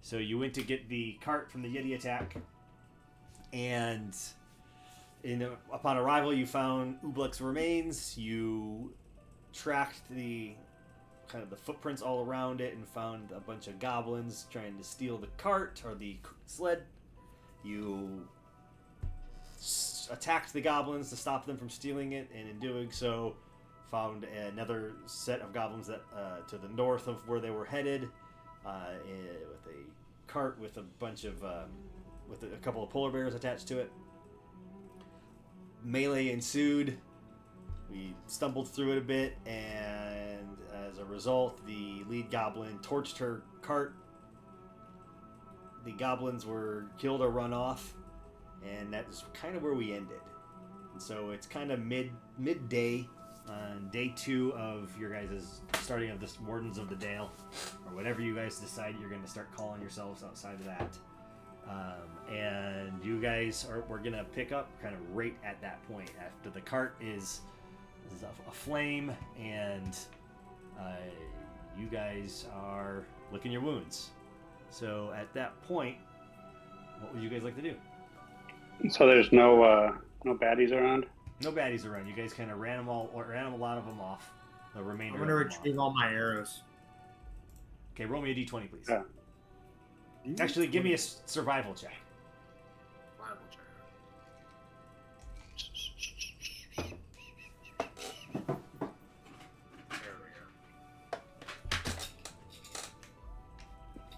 So you went to get the cart from the Yeti attack, and upon arrival, you found Ublek's remains. You tracked the footprints all around it and found a bunch of goblins trying to steal the cart or the sled. You attacked the goblins to stop them from stealing it, and in doing so, found another set of goblins that to the north of where they were headed, with a cart with a bunch of with a couple of polar bears attached to it. Melee ensued. We stumbled through it a bit, and as a result, the lead goblin torched her cart. The goblins were killed or run off, and that's kind of where we ended. And so it's kind of midday on day 2 of your guys' starting of this Wardens of the Dale, or whatever you guys decide you're going to start calling yourselves outside of that. And you guys we're going to pick up kind of right at that point after the cart is aflame, and you guys are licking your wounds. So at that point, what would you guys like to do? So there's no baddies around? No baddies around. You guys kind of ran a lot of them off. The remainder. I'm going to retrieve all my arrows. Okay, roll me a d20, please. Yeah. Actually, give me a survival check. Survival check. There we go.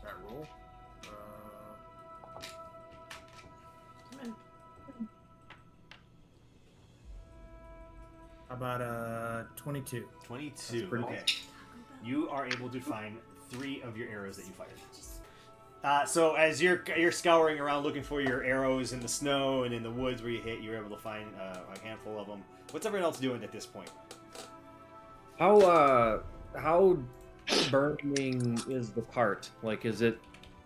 That roll. How about 22? 22. Okay. You are able to find 3 of your arrows that you fired. So as you're scouring around looking for your arrows in the snow and in the woods where you hit, you're able to find a handful of them. What's everyone else doing at this point? How burning is the cart? Like, is it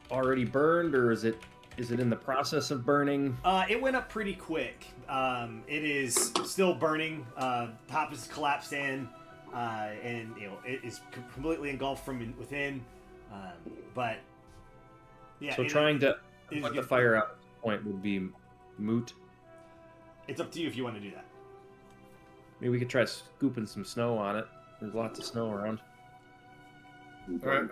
already burned, or is it in the process of burning? It went up pretty quick. It is still burning. Top is collapsed in, and it is completely engulfed from within. But yeah. So trying to put the fire out at this point would be moot. It's up to you if you want to do that. Maybe we could try scooping some snow on it. There's lots of snow around. All right,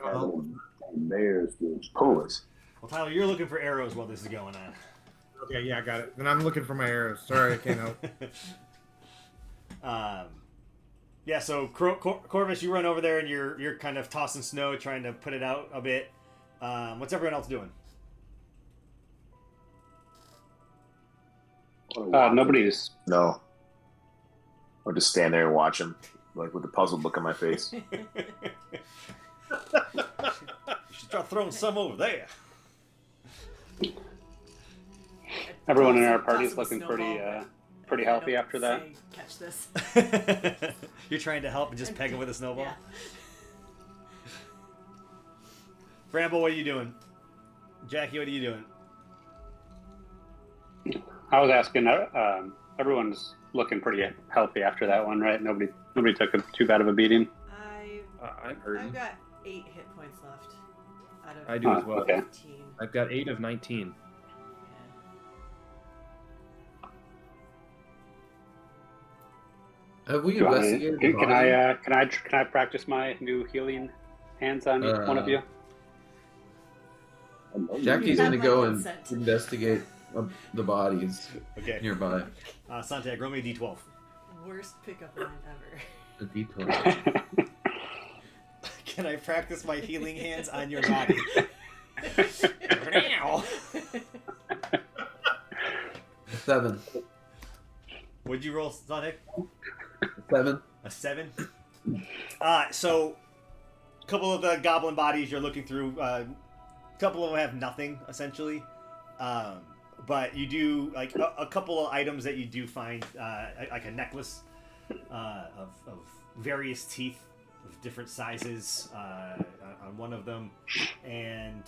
bears to pull us. Well, Tyler, you're looking for arrows while this is going on. Okay, yeah, I got it. Then I'm looking for my arrows. Sorry, I can't help. Yeah, so Corvus, you run over there and you're kind of tossing snow, trying to put it out a bit. What's everyone else doing? Nobody's. No. I'll just stand there and watch him, like with a puzzled look on my face. You should try throwing some over there. Everyone in our party is looking pretty healthy after that. Catch this. You're trying to help and just peg him with a snowball? Yeah. Bramble, what are you doing? Jackie, what are you doing? I was asking. Everyone's looking pretty healthy after that one, right? Nobody took too bad of a beating. I've got 8 hit points left. Out of I do as well. Okay. 15. I've got 8 of 19. Have we Do you want me- investigated? Can the body? can I practice my new healing hands on one of you? Jackie's Have gonna my go and consent. investigate the bodies Okay. nearby. Santiago, roll me a d12. Worst pickup line ever. The detail. Can I practice my healing hands on your body? Now. 7. What'd you roll, Santiago? 7. A 7? So, a couple of the goblin bodies you're looking through, a couple of them have nothing, essentially. But you do, like, a couple of items that you do find, like a necklace of various teeth of different sizes on one of them. And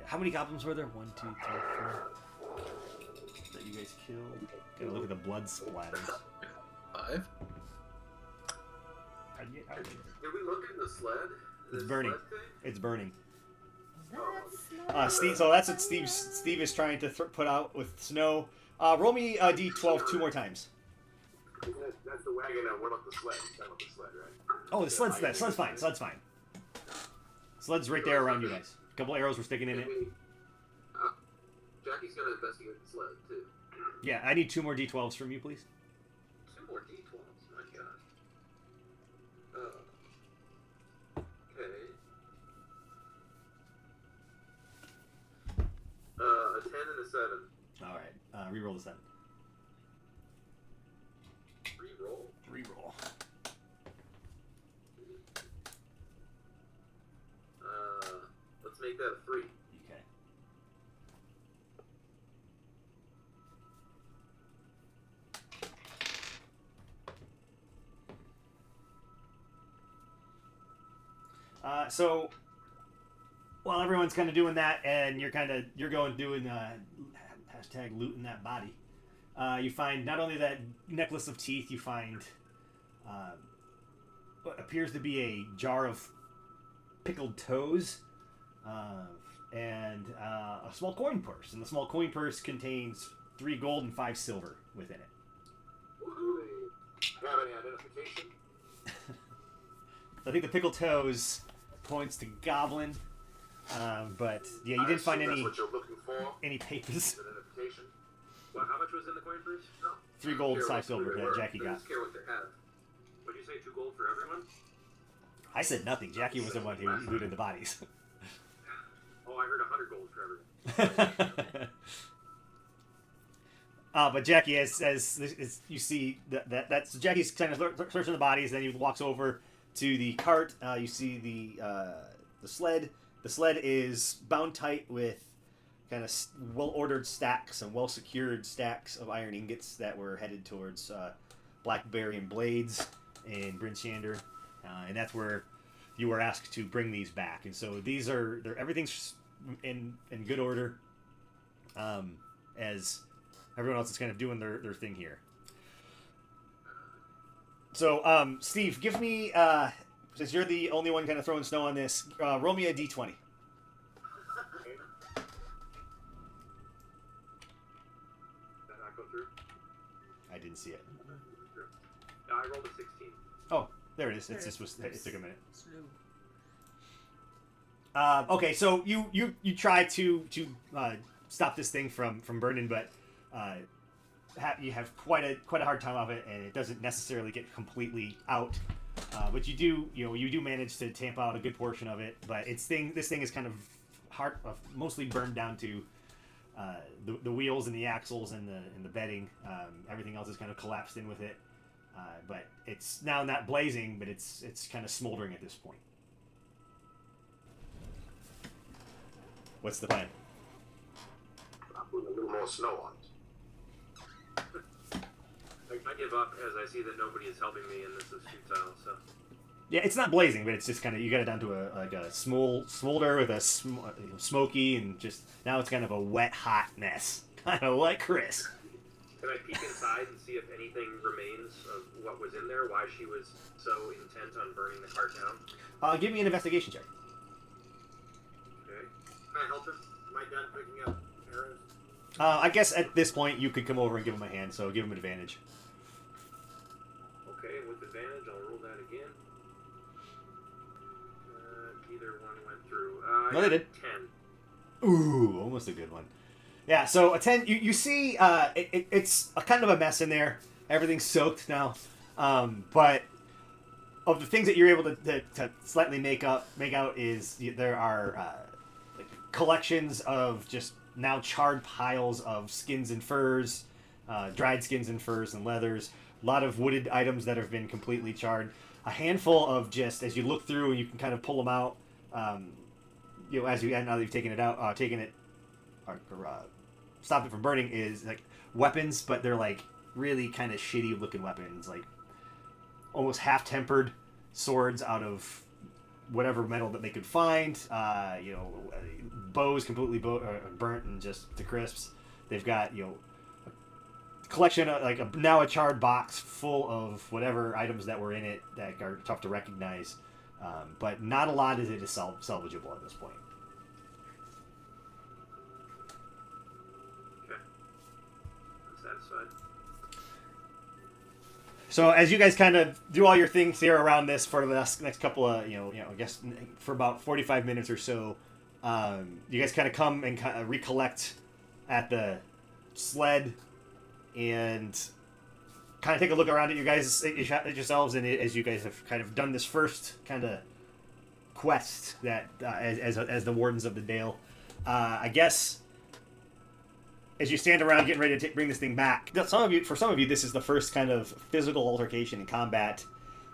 how many goblins were there? 1, 2, 3, 4 that you guys killed? Gotta look at the blood splatters. 5. How'd you get- Did we look in the sled? It's The burning. sled thing? It's burning. That's Steve. So that's what Steve is trying to put out with snow. Roll me a d12 two more times. That's the wagon. What about the sled? You're talking about the sled, right? Oh, the sled's fine. Sled's fine. Sled's right there around you guys. A couple arrows were sticking in it. Jackie's gonna investigate the sled too. Yeah, I need 2 more d12s from you, please. 2 more D12s. My God. Okay. A 10 and a 7. All right. Reroll the 7. Reroll. Reroll. Let's make that a 3. Okay. So while everyone's kind of doing that, and you're going doing hashtag looting that body, you find not only that necklace of teeth, you find what appears to be a jar of pickled toes, and a small coin purse. And the small coin purse contains 3 gold and 5 silver within it. Have any identification? I think the pickled toes points to Goblin, but yeah, you didn't find That's any what you're looking for. any papers. Identification. Well, how much was in the coin purse? No. 3 gold and Care 5 what silver they that were. Jackie I got. just care what they have. What did you say? 2 gold for everyone? I said nothing. Jackie was the one who looted the bodies. Oh, I heard 100 gold for everyone. But Jackie, as you see that's Jackie's kind of searching the bodies. Then he walks over to the cart. You see the sled. The sled is bound tight with kind of well-ordered stacks and well-secured stacks of iron ingots that were headed towards Blackberry and Blades in Bryn Shander, and that's where you were asked to bring these back. And so everything's in good order, as everyone else is kind of doing their thing here. So, Steve, give me, since you're the only one kind of throwing snow on this, roll me a d20. Did that not go through? I didn't see it. No, I rolled a 16. Oh, there it is. There It it just is. it took a minute. Slow. Okay, so you try to stop this thing from burning, but you have quite a hard time of it, and it doesn't necessarily get completely out. But you do manage to tamp out a good portion of it. But this thing is kind of mostly burned down to the wheels and the axles and the bedding. Everything else is kind of collapsed in with it. But it's now not blazing, but it's kind of smoldering at this point. What's the plan? I'm putting a little more snow on it. I give up as I see that nobody is helping me and this is futile, so. Yeah, it's not blazing, but it's just kind of, you got it down to a smolder with a smoky, and just now it's kind of a wet, hot mess, kind of like Chris. Can I peek inside and see if anything remains of what was in there? Why she was so intent on burning the cart down? Give me an investigation check. Okay. Can I help him? Am I done picking up arrows? I guess at this point you could come over and give him a hand, so give him an advantage. Okay, with advantage, I'll roll that again. Either one went through. No, they did. 10. Ooh, almost a good one. Yeah, so a 10, you see it's a kind of a mess in there. Everything's soaked now. But of the things that you're able to slightly make out is there are like collections of just now charred piles of skins and furs, dried skins and furs and leathers, a lot of wooded items that have been completely charred, a handful of just, as you look through and you can kind of pull them out, now that you've taken it out, or stop it from burning, is like weapons, but they're like really kind of shitty looking weapons, like almost half-tempered swords out of whatever metal that they could find. Bows completely burnt and just to crisps. They've got a collection of now a charred box full of whatever items that were in it that are tough to recognize, but not a lot of it is salvageable at this point. satisfied. So as you guys kind of do all your things here around this for the next couple of, I guess for about 45 minutes or so, you guys kind of come and kind of recollect at the sled and kind of take a look around at at yourselves, and as you guys have kind of done this first kind of quest that as the wardens of the Dale, I guess. As you stand around getting ready to bring this thing back, for some of you, this is the first kind of physical altercation in combat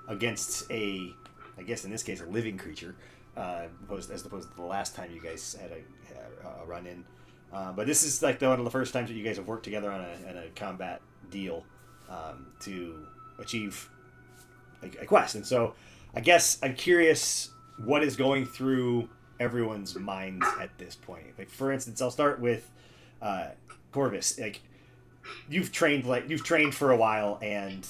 against I guess in this case, a living creature, as opposed to the last time you guys had a run in. But this is like one of the first times that you guys have worked together on a combat deal to achieve a quest. And so, I guess I'm curious what is going through everyone's minds at this point. Like, for instance, I'll start with. Corvus, like you've trained for a while, and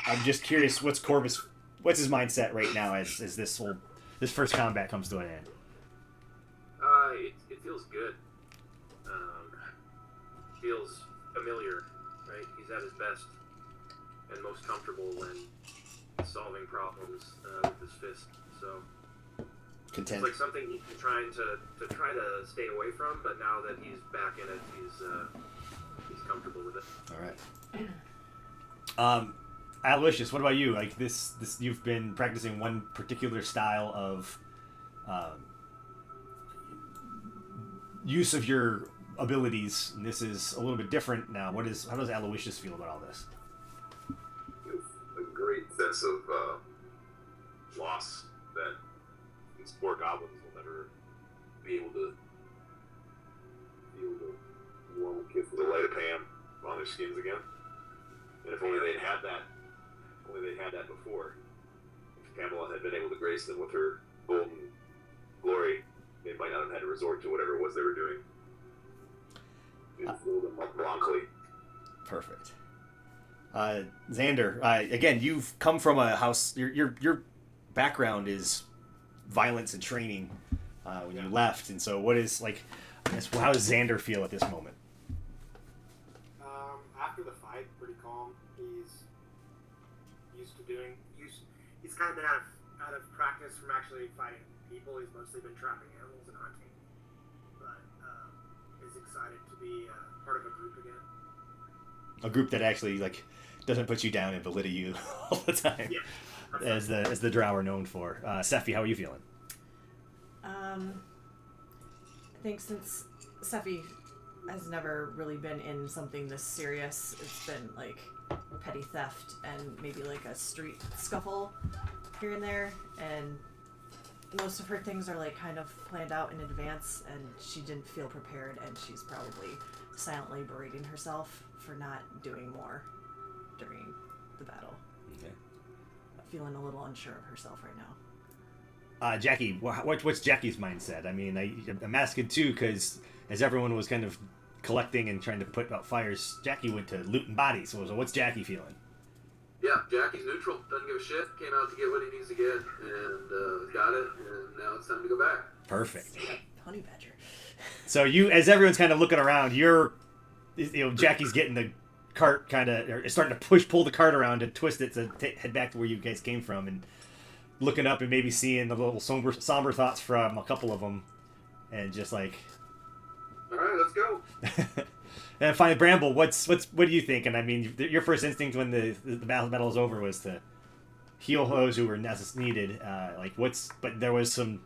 I'm just curious what's his mindset right now as this first combat comes to an end. It feels good. Feels familiar, right? He's at his best and most comfortable when solving problems with his fist. So Content. it's like something he's been trying to stay away from, but now that he's back in it, he's comfortable with it. All right. Aloysius, what about you? Like this you've been practicing one particular style of use of your abilities, and this is a little bit different now. How does Aloysius feel about all this? A great sense of loss that these poor goblins will never be able to feel the warm kiss of the light of Pam on their skins again. And if only they'd had that before. If Pamela had been able to grace them with her golden glory, they might not have had to resort to whatever it was they were doing. Fool them up blankly. Perfect. Xander, again, you've come from a house. Your background is violence and training when you left, and so how does Xander feel at this moment? After the fight, pretty calm. He's kind of been out of practice from actually fighting people. He's mostly been trapping animals and hunting, but is excited to be part of a group again. A group that actually doesn't put you down and belittle you all the time, as the Drow are known for. Sephi, how are you feeling? I think since Sephi has never really been in something this serious, it's been like petty theft and maybe like a street scuffle here and there, and most of her things are like kind of planned out in advance, and she didn't feel prepared, and she's probably silently berating herself for not doing more during the battle. Okay. Feeling a little unsure of herself right now. Jackie, what's Jackie's mindset? I mean, I'm asking too because as everyone was kind of collecting and trying to put out fires, Jackie went to looting bodies. So what's Jackie feeling? Yeah, Jackie's neutral. Doesn't give a shit. Came out to get what he needs to get, and got it. And now it's time to go back. Perfect. Honey badger. So as everyone's kind of looking around, Jackie's getting the cart or starting to pull the cart around and twist it to head back to where you guys came from, and looking up and maybe seeing the little somber thoughts from a couple of them, and just like, all right, let's go. And finally, Bramble, what do you think? And I mean, your first instinct when the battle was over was to heal those who were needed. But there was some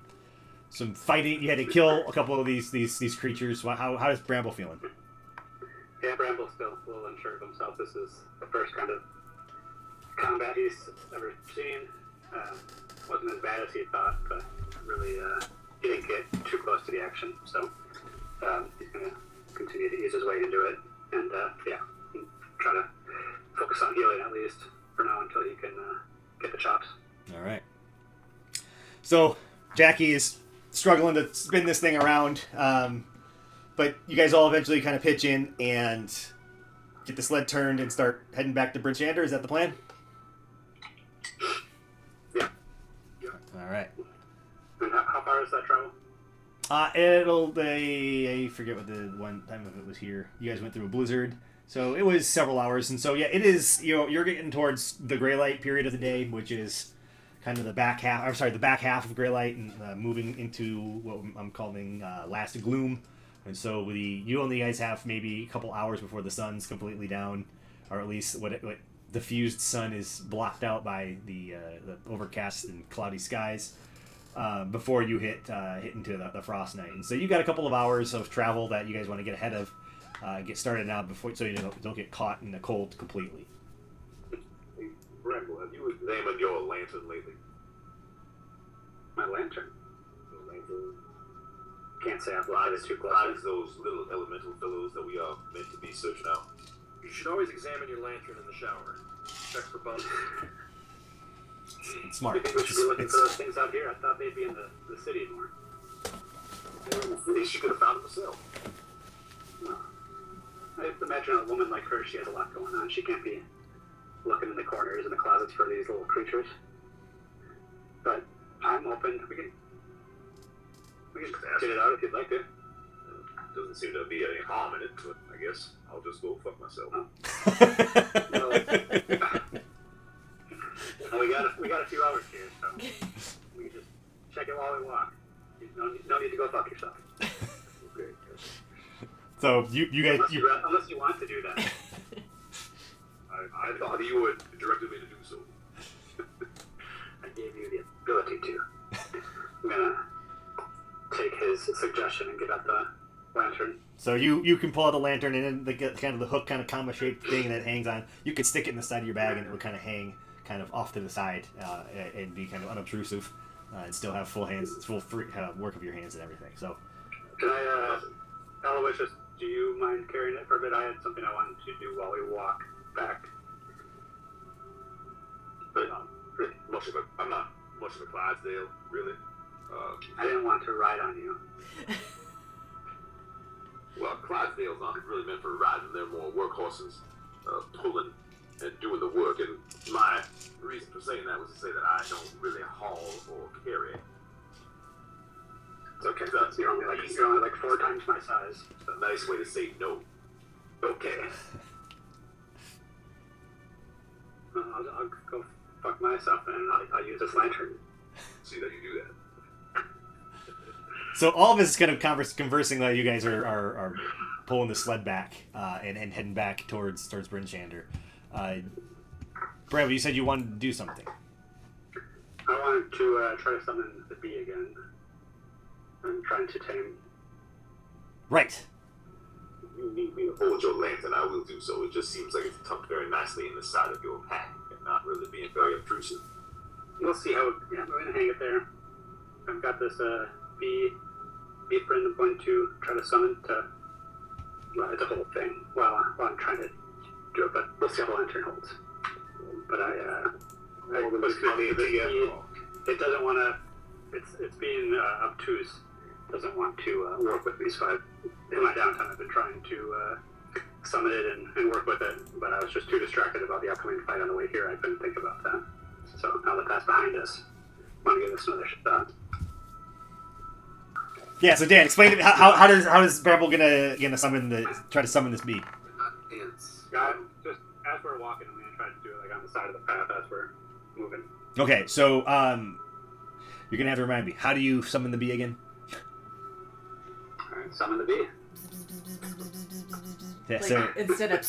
fighting. You had to kill a couple of these creatures. How is Bramble feeling? Yeah, Bramble's still a little unsure of himself. This is the first kind of combat he's ever seen. Wasn't as bad as he thought, but really he didn't get too close to the action. So he's going to continue to ease his way into it, and try to focus on healing at least for now until he can get the chops. All right. So Jackie is struggling to spin this thing around, but you guys all eventually kind of pitch in and get the sled turned and start heading back to Brinchander. Is that the plan? Yeah. All right. And how far is that travel? I forget what the one time of it was here. You guys went through a blizzard, So it was several hours, and so yeah, it is. You're getting towards the gray light period of the day, which is kind of the back half. I'm sorry, the back half of gray light, and moving into what I'm calling last gloom. And so you only guys have maybe a couple hours before the sun's completely down, or at least what diffused sun is blocked out by the overcast and cloudy skies. Before you hit into the frost night, and so you got a couple of hours of travel that you guys want to get ahead of. Get started now before, so you don't get caught in the cold completely. Hey, Bramble, have you examined your lantern lately? My lantern. Your lantern? Can't say I've looked at it too Besides closely. those little elemental fellows that we are meant to be searching out. You should always examine your lantern in the shower. Check for bumps. It's Do smart. you think we should be looking for those things out here? I thought they'd be in the city more. At least she could have found them herself. No. I imagine a woman like her, she has a lot going on. She can't be looking in the corners and the closets for these little creatures. But I'm open. We can get it out if you'd like to. Doesn't seem to be any harm in it, but I guess I'll just go fuck myself. Well, we got a few hours here, so we can just check it while we walk. No need to go fuck yourself. Okay. So you guys, Unless you want to do that. I thought you would directed me to do so. I gave you the ability to. I'm gonna take his suggestion and get out the lantern. so you can pull out the lantern, and then kind of the hook, kind of comma shaped thing that hangs on. You could stick it in the side of your bag, and it would kind of hang kind of off to the side and be kind of unobtrusive, and still have full free work of your hands and everything. So. Can I, Aloysius, do you mind carrying it for a bit? I had something I wanted to do while we walk back. But I'm not much of a Clydesdale, really. I didn't want to ride on you. Well, Clydesdales aren't really meant for riding. They're more workhorses, pulling and doing the work. And my reason for saying that was to say that I don't really haul or carry. It's okay. You're only like 4 times my size. It's a nice way to say no. Okay. I'll go fuck myself and I'll use this lantern. See that you do that. So all of us is kind of conversing while you guys are pulling the sled back and heading back towards Brinchander. Bramble, you said you wanted to do something. I wanted to try to summon the bee again. I'm trying to tame. Right. You need me to hold your lantern, I will do so. It just seems like it's tucked very nicely in the side of your pack and not really being very obtrusive. We'll see how. Yeah, we're gonna hang it there. I've got this bee friend I'm going to try to summon to. Well, it's a whole thing while I'm trying to do it, but we'll see how the lantern holds. But I was connected to this bee. It doesn't want to. It's being obtuse. Doesn't want to work with me. So in my downtime, I've been trying to summon it and work with it. But I was just too distracted about the upcoming fight on the way here. I couldn't think about that. So now that that's behind us, I want to give this another shot. Yeah. So Dan, explain to me how does Bramble gonna try to summon this bee? Ants. Just as we're walking, I'm gonna try to do it like on the side of the path as we're moving. Okay. So you're gonna have to remind me. How do you summon the bee again? All right, summon the bee. Yeah. Like, So. instead of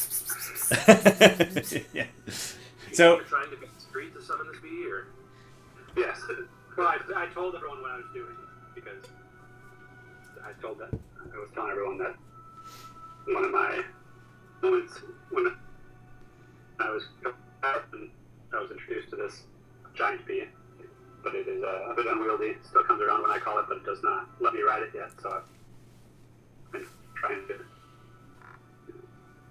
Yeah. So. You're trying to be discreet to summon this bee, or Yes. Well, I told everyone what I was doing because I was telling everyone that one of my moments when I was introduced to this giant bee, but it is a bit unwieldy. It still comes around when I call it, but it does not let me ride it yet. So I've been trying to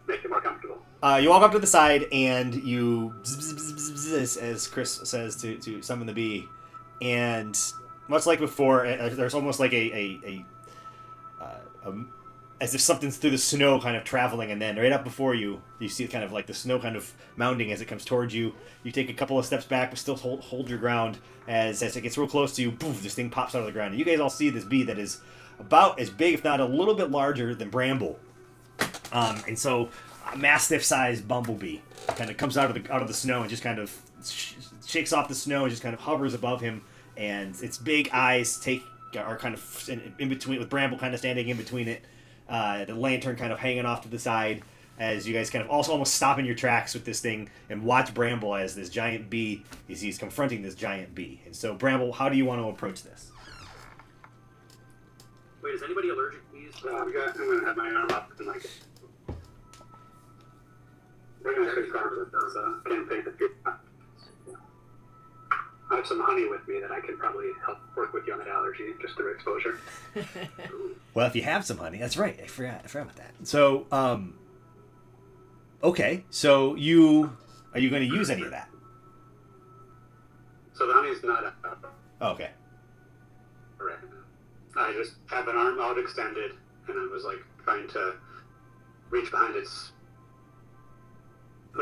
make it more comfortable. You walk up to the side and you, as Chris says, to summon the bee, and much like before, there's almost like as if something's through the snow kind of traveling, and then right up before you, you see kind of like the snow kind of mounting as it comes towards you. You take a couple of steps back, but still hold your ground. As it gets real close to you, poof, this thing pops out of the ground. And you guys all see this bee that is about as big, if not a little bit larger, than Bramble. And so mastiff-sized bumblebee kind of comes out of the snow and just kind of shakes off the snow and just kind of hovers above him, and its big eyes are kind of in between, with Bramble kind of standing in between it, the lantern kind of hanging off to the side, as you guys kind of also almost stop in your tracks with this thing and watch Bramble as this giant bee, as he's confronting this giant bee. And so, Bramble, how do you want to approach this? Wait, is anybody allergic to bees? I'm gonna have my arm up and like. We're gonna fix arms, so can't think that I have some honey with me that I can probably help work with you on that allergy just through exposure. Well, if you have some honey, that's right. I forgot about that. So, okay. So are you going to use any of that? So the honey's not Oh, okay. correct. I just have an arm out extended, and I was like trying to reach behind the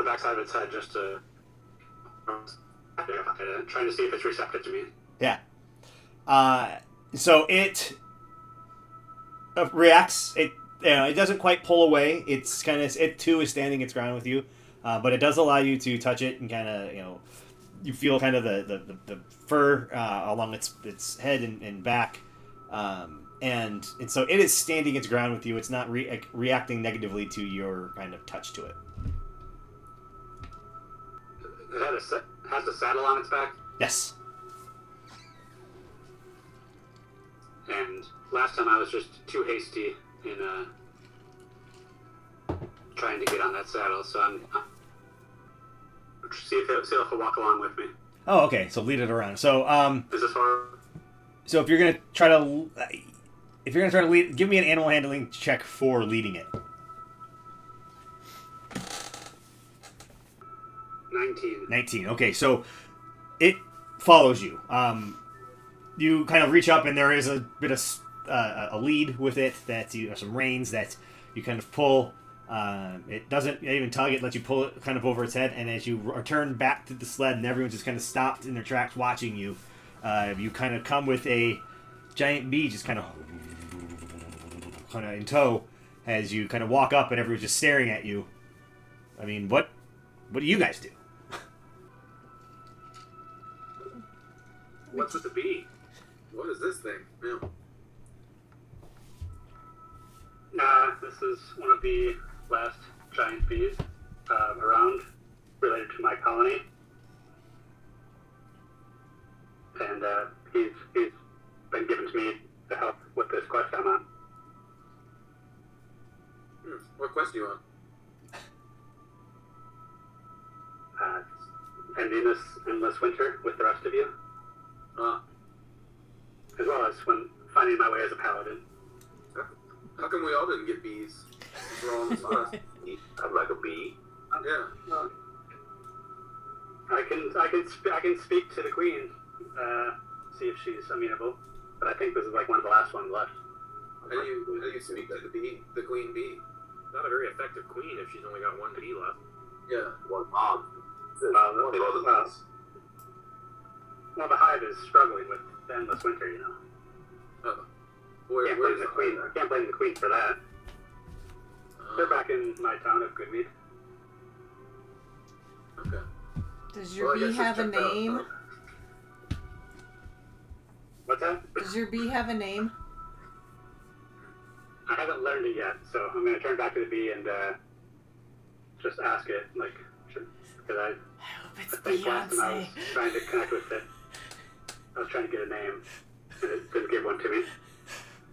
backside of its head just to trying to see if it's receptive to me. Yeah. So it reacts. It doesn't quite pull away. It's kind of, it too is standing its ground with you, but it does allow you to touch it and kind of, you feel kind of the fur along its head and back, and so it is standing its ground with you. It's not reacting negatively to your kind of touch to it. It has a saddle on its back. Yes. And last time I was just too hasty in trying to get on that saddle, so I'm see if it'll walk along with me. Oh, okay. So lead it around. So Is this hard? So if you're gonna try to lead, give me an animal handling check for leading it. 19. Okay, so it follows you. You kind of reach up, and there is a bit of a lead with it that some reins that you kind of pull. It doesn't even tug; it lets you pull it kind of over its head. And as you return back to the sled, and everyone's just kind of stopped in their tracks watching you, you kind of come with a giant bee, just kind of in tow, as you kind of walk up, and everyone's just staring at you. I mean, what do you guys do? What's with the bee? What is this thing? Yeah. This is one of the last giant bees around, related to my colony. And he's been given to me to help with this quest I'm on. What quest are you on? Ending this endless winter with the rest of you. As well as finding my way as a paladin. How come we all didn't get bees? We're all on the spot. I'd like a bee. Yeah. I can speak to the queen, see if she's amenable. But I think this is like one of the last ones left. How do you speak to the bee, the queen bee? Not a very effective queen if she's only got one bee left. Yeah. One mob. Well, the hive is struggling with the endless winter, you know. Where's Can't the blame the queen for that. They're back in my town of Good Mead. Okay. Does your bee have a name? What's that? Does your bee have a name? I haven't learned it yet, so I'm gonna turn back to the bee and just ask it, because I hope it's think last time I was Beyonce. trying to connect with it. I was trying to get a name, and it didn't give one to me.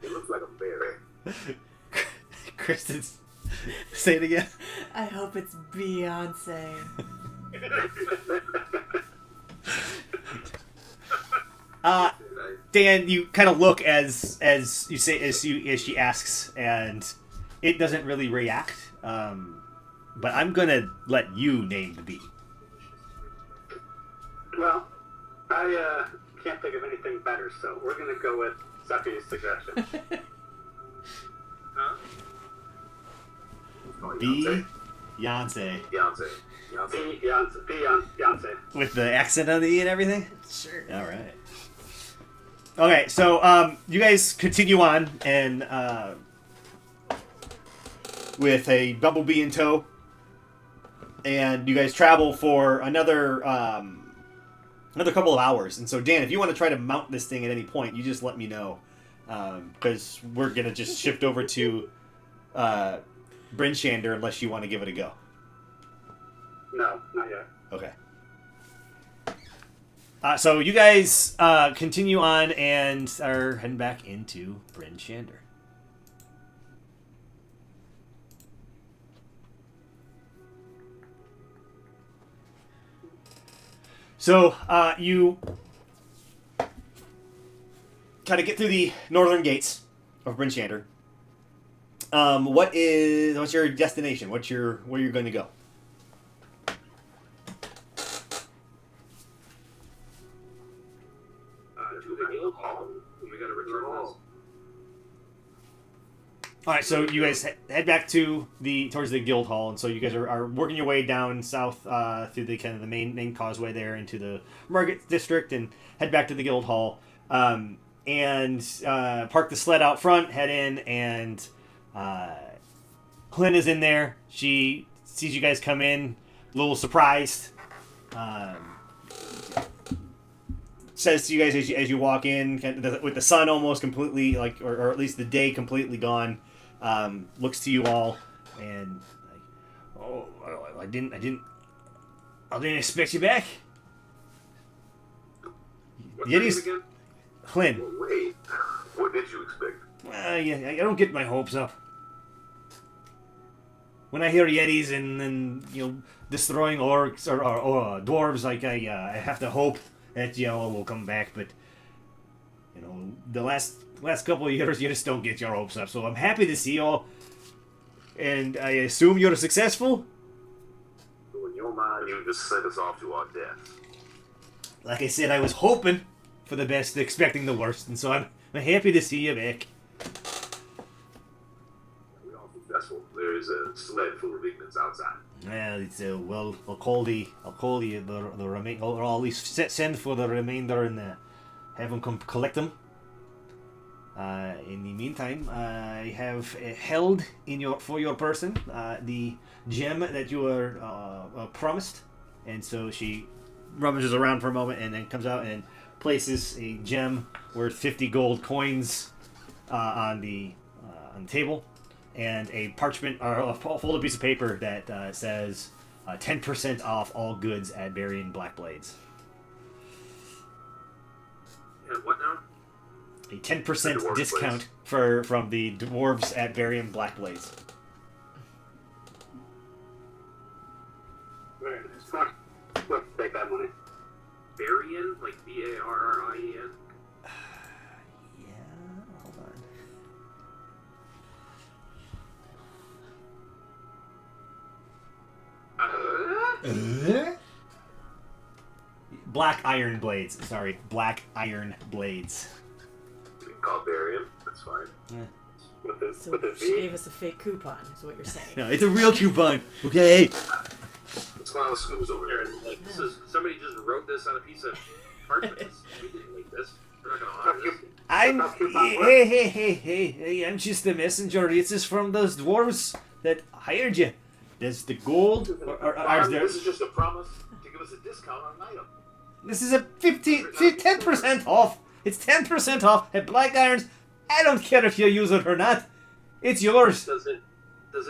It looks like a berry. Kristen, say it again. I hope it's Beyonce. Dan, you kind of look as she asks, and it doesn't really react. But I'm gonna let you name the bee. Well, I can't think of anything better, so we're gonna go with Seffi's suggestion. Huh? Beyonce. Beyonce. With the accent on the E and everything? Sure. All right. Okay, so you guys continue on, and with a bumblebee in tow, and you guys travel for another couple of hours. And so, Dan, if you want to try to mount this thing at any point, you just let me know, because we're gonna just shift over to Bryn Shander unless you want to give it a go. No, not yet. Okay. So you guys continue on and are heading back into Bryn Shander. So you kind of get through the northern gates of Bryn Shander. What's your destination? Where you're going to go? To the guild hall. We gotta return this. All right, so you guys head back towards the guild hall, and so you guys are working your way down south through the kind of the main causeway there into the market district, and head back to the guild hall, and park the sled out front, head in, and Clint is in there. She sees you guys come in, a little surprised. Says to you guys as you walk in, kind of with the sun almost completely, like, or at least the day completely gone, looks to you all and like, oh, I didn't expect you back. What's your name Yetis, again? Clint. Well, wait. What did you expect? Yeah, I don't get my hopes up. When I hear Yetis and destroying orcs or dwarves, like I have to hope that y'all will come back, but the last couple of years you just don't get your hopes up. So I'm happy to see y'all, and I assume you're successful. So in your mind, you just sent us off to our death. Like I said, I was hoping for the best, expecting the worst, and so I'm happy to see you back. We're all successful. There is a sled full of ignorance outside. Well, it's I'll call the remain, or at least send for the remainder and have them come collect them. In the meantime, I have held for your person the gem that you were promised, and so she rummages around for a moment and then comes out and places a gem worth 50 gold coins on the table, and a parchment or a folded piece of paper that says 10% off all goods at Berrien Black Blades. And what now? A 10% discount from the dwarves at Berrien Black Blades. Very nice. Come on. Let's take that money. Barrien? Like Barrien? Yeah, hold on. Black Iron Blades. Sorry, Black Iron Blades. We can call Barium. That's fine. With the So V. she gave us a fake coupon, is what you're saying. No, it's a real coupon. Okay. Let's file the scoops over Here, here. like, this is, somebody just wrote this on a piece of parchment. We didn't make this. We're not gonna honor this. Hey, I'm just the messenger. This is from those dwarves that hired you. There's the gold, or there. This is just a promise to give us a discount on an item. This is a 10% off. It's 10% off at Black Irons. I don't care if you use it or not. It's yours. Does it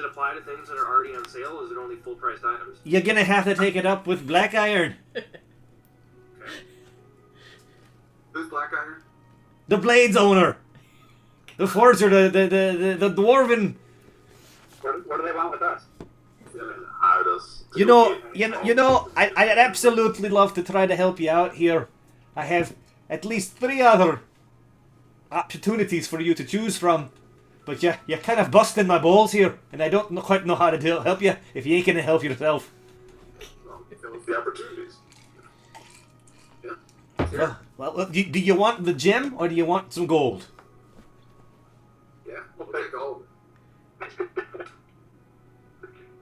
apply to things that are already on sale, or is it only full priced items? You're gonna have to take it up with Black Iron. Okay. Who's Black Iron? The Blades owner. The forger, the dwarven. What do they want with us? They hired us. You know, I'd absolutely love to try to help you out here. I have at least 3 other opportunities for you to choose from, but you're kind of busting my balls here, and I don't quite know how to help you if you ain't gonna help yourself. Well, the opportunities. Well, do you want the gem or do you want some gold? Yeah, we'll take all of it.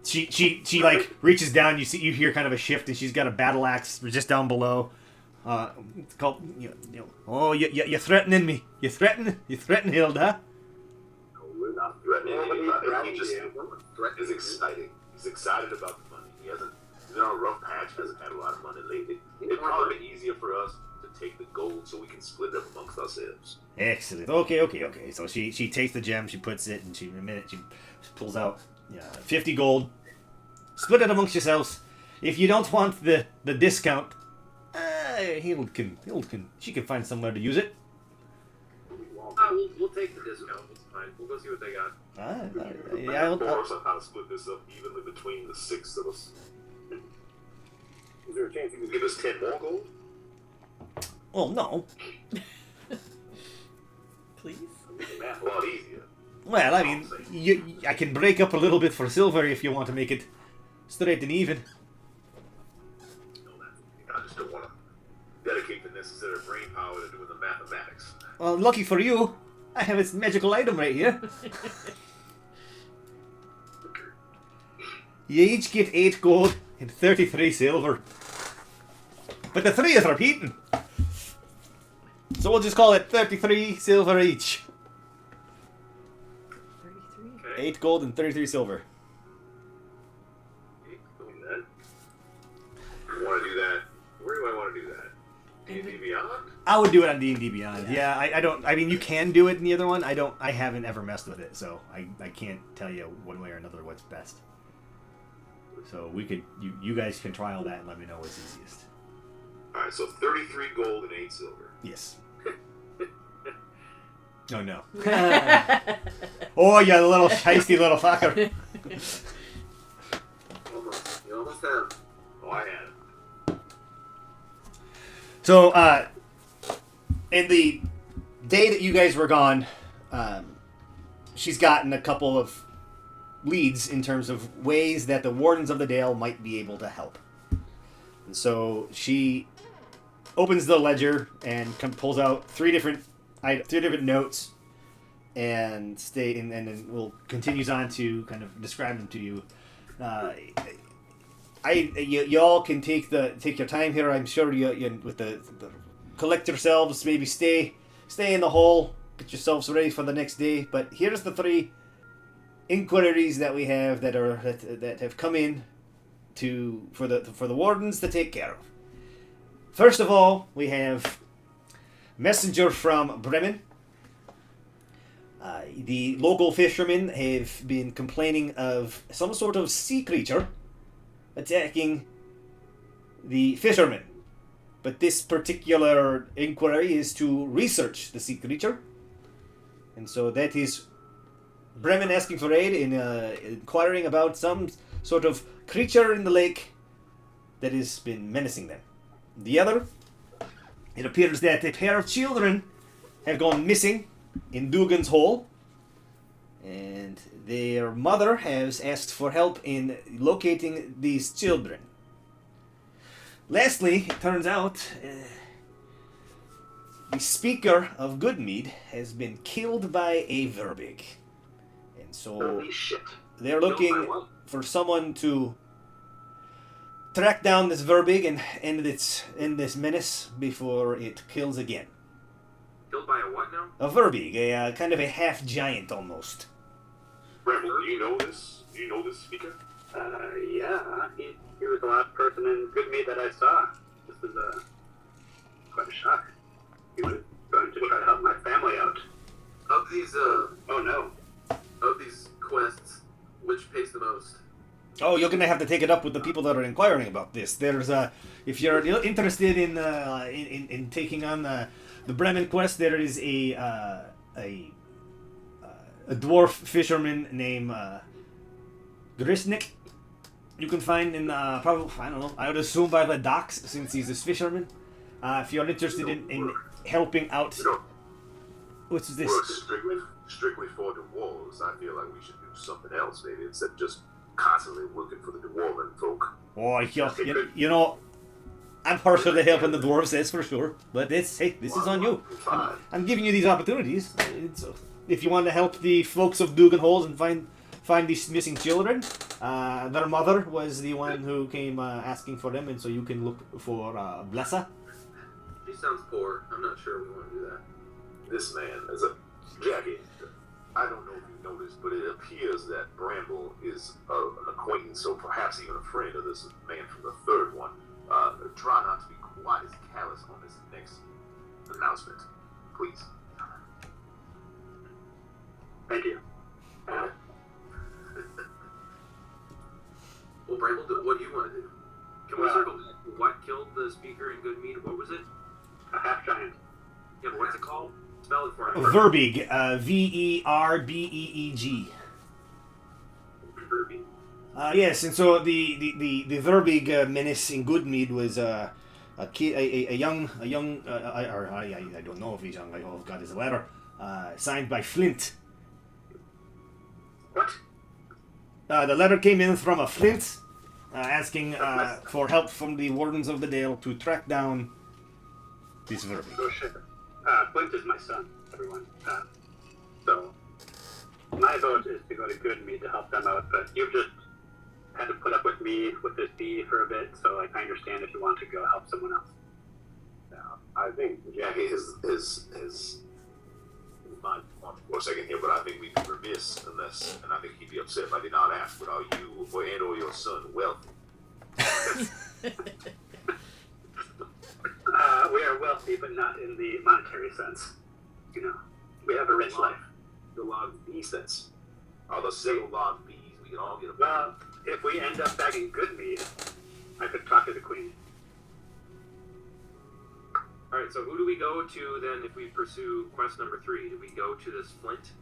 She like reaches down. You hear kind of a shift, and she's got a battle axe just down below. It's called oh, you're threatening me. You threaten Hilda. No, we're not threatening Well, anybody. threatening He just you. threat is exciting. He's excited about the money. He hasn't split it up amongst ourselves. Excellent. Okay. So she takes the gem, she puts it, and in a minute she pulls out 50 gold. Split it amongst yourselves. If you don't want the discount, she can find somewhere to use it. We'll take the discount. It's fine. We'll go see what they got. Yeah. Of course, on how to split this up evenly between the 6 of us. Is there a chance you can give us 10 more gold? Well, no. Please? Make the math a lot easier. Well, I mean, I can break up a little bit for silver if you want to make it straight and even. I just don't want to dedicate the necessary brain power to doing the mathematics. Well, lucky for you, I have this magical item right here. You each get 8 gold and 33 silver. But the 3 is repeating. So we'll just call it 33 silver each. 33? Okay. 8 gold and 33 silver. You want to do that? Where do I want to do that? D&D Beyond? I would do it on D&D Beyond. Yeah, I don't. I mean, you can do it in the other one. I haven't ever messed with it, so I can't tell you one way or another what's best. So we could, you guys can try all that and let me know what's easiest. Alright, so 33 gold and 8 silver. Yes. Oh no. Oh, you little shiesty little fucker. Almost. You almost have. Oh, I had it. So, in the day that you guys were gone, she's gotten a couple of leads in terms of ways that the Wardens of the Dale might be able to help. And so she opens the ledger and pulls out three different notes, and then continues on to kind of describe them to you. You all can take your time here. I'm sure you with the collect yourselves, maybe stay in the hole, get yourselves ready for the next day. But here's the 3 inquiries that we have that have come in for the Wardens to take care of. First of all, we have messenger from Bremen. The local fishermen have been complaining of some sort of sea creature attacking the fishermen. But this particular inquiry is to research the sea creature. And so that is Bremen asking for aid in inquiring about some sort of creature in the lake that has been menacing them. The other, it appears that a pair of children have gone missing in Dougan's hole, and their mother has asked for help in locating these children. Lastly, it turns out the speaker of Good Mead has been killed by a Verbig. And so Holy shit. they're looking for someone to track down this Verbig and end this menace before it kills again. Killed by a what now? A Verbig, a kind of a half giant almost. Bramble, do you know this? Do you know this speaker? Yeah, he was the last person in Good Mead that I saw. This is quite a shock. He was going to try to help my family out. Of these, Oh no. of these quests, which pays the most? Oh, you're gonna have to take it up with the people that are inquiring about this. There's if you're interested in taking on the Bremen quest, there is a dwarf fisherman named Grisnik. You can find in probably, I don't know, I would assume by the docks, since he's this fisherman. If you're interested in helping out. We don't What's this? work strictly for dwarves. I feel like we should do something else, maybe, instead of just constantly looking for the dwarven folk. Oh, you know, I'm partial to helping the dwarves, that's for sure. But this is on you. Fine. I'm giving you these opportunities. If you want to help the folks of Dougan Holes and find these missing children, their mother was the one who came asking for them, and so you can look for Blessa. She sounds poor. I'm not sure we want to do that. This man is a Jackie. I don't know if you noticed, but it appears that Bramble is an acquaintance, or perhaps even a friend of this man from the third one. Try not to be quite as callous on this next announcement, please. Thank you. Well, Bramble, what do you want to do? Can we circle back to what killed the speaker in Good Mead? What was it? A half giant. Yeah, but what's it called? Spell it for me. Verbig, Verbeeg. Kirby. Yes, and so the Verbig menace in Good Mead was a kid, a young, I don't know if he's young. All I've got is a letter signed by Flint. What? The letter came in from a Flint, asking for help from the Wardens of the Dale to track down this Verbig. Oh shit. Flint is my son, everyone. So, my vote is to go to Good Mead to help them out, but you've just had to put up with me with this bee for a bit, so like, I understand if you want to go help someone else. I think Jackie is not on for a second here, but I think we'd be remiss unless, and I think he'd be upset if I did not ask, but are you or your son wealthy? We are wealthy, but not in the monetary sense. You know, we have a rich life. The log bee sense. Are the several log bees we can all get a Well, if we end up back in Good Mead, I could talk to the queen. Alright, so who do we go to then if we pursue quest number 3? Do we go to this Flint?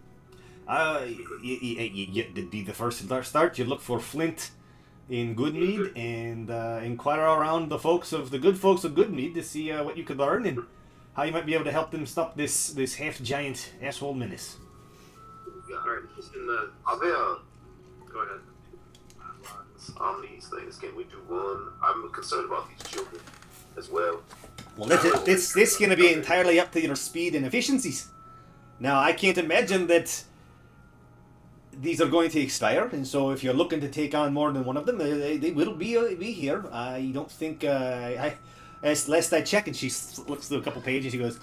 It'd be the first start. You look for Flint in Good Mead and inquire around the good folks of Good Mead to see what you could learn and how you might be able to help them stop this half-giant asshole menace. Alright, just in the... Are there Go ahead. on these things? Can we do one? I'm concerned about these children as well. Well, this is going to be entirely up to your speed and efficiencies. Now, I can't imagine that these are going to expire, and so if you're looking to take on more than one of them, they will be here. I don't think... last I checked, and she looks through a couple pages, she goes,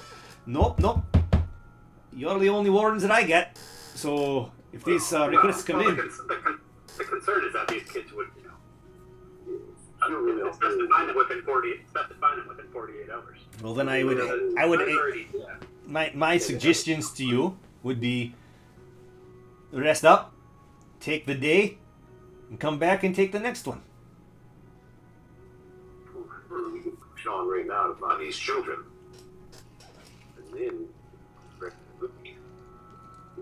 Nope. You're the only wardens that I get. So, if these requests come in... The concern is that these kids would, it's best to find them within 48 hours. Well, then I would my suggestions to you would be rest up, take the day, and come back and take the next one. We can push on right now to find these children. And then...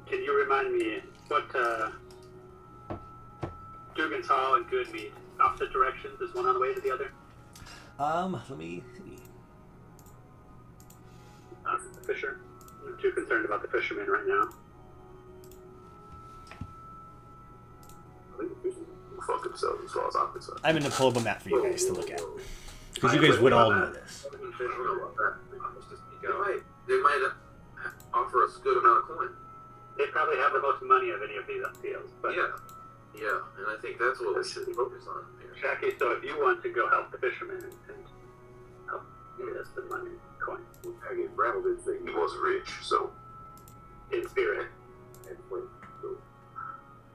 Can you remind me what Dougan's Hall and Good Mead, opposite directions, is one on the way to the other? Let me see. Fisher. I'm too concerned about the fishermen right now. I think the fishermen will fuck themselves as far as I'm concerned. I'm going to pull up a map for you guys to look at. Because you guys would all know this. I don't know about that. They might offer us a good amount of coin. They probably have the most money of any of these deals. But Yeah, and I think that's what we should focus on here. Jackie, so if you want to go help the fishermen and help get us the money, coin, I guess Bramble did think he was rich, so... in spirit. And Flint, so...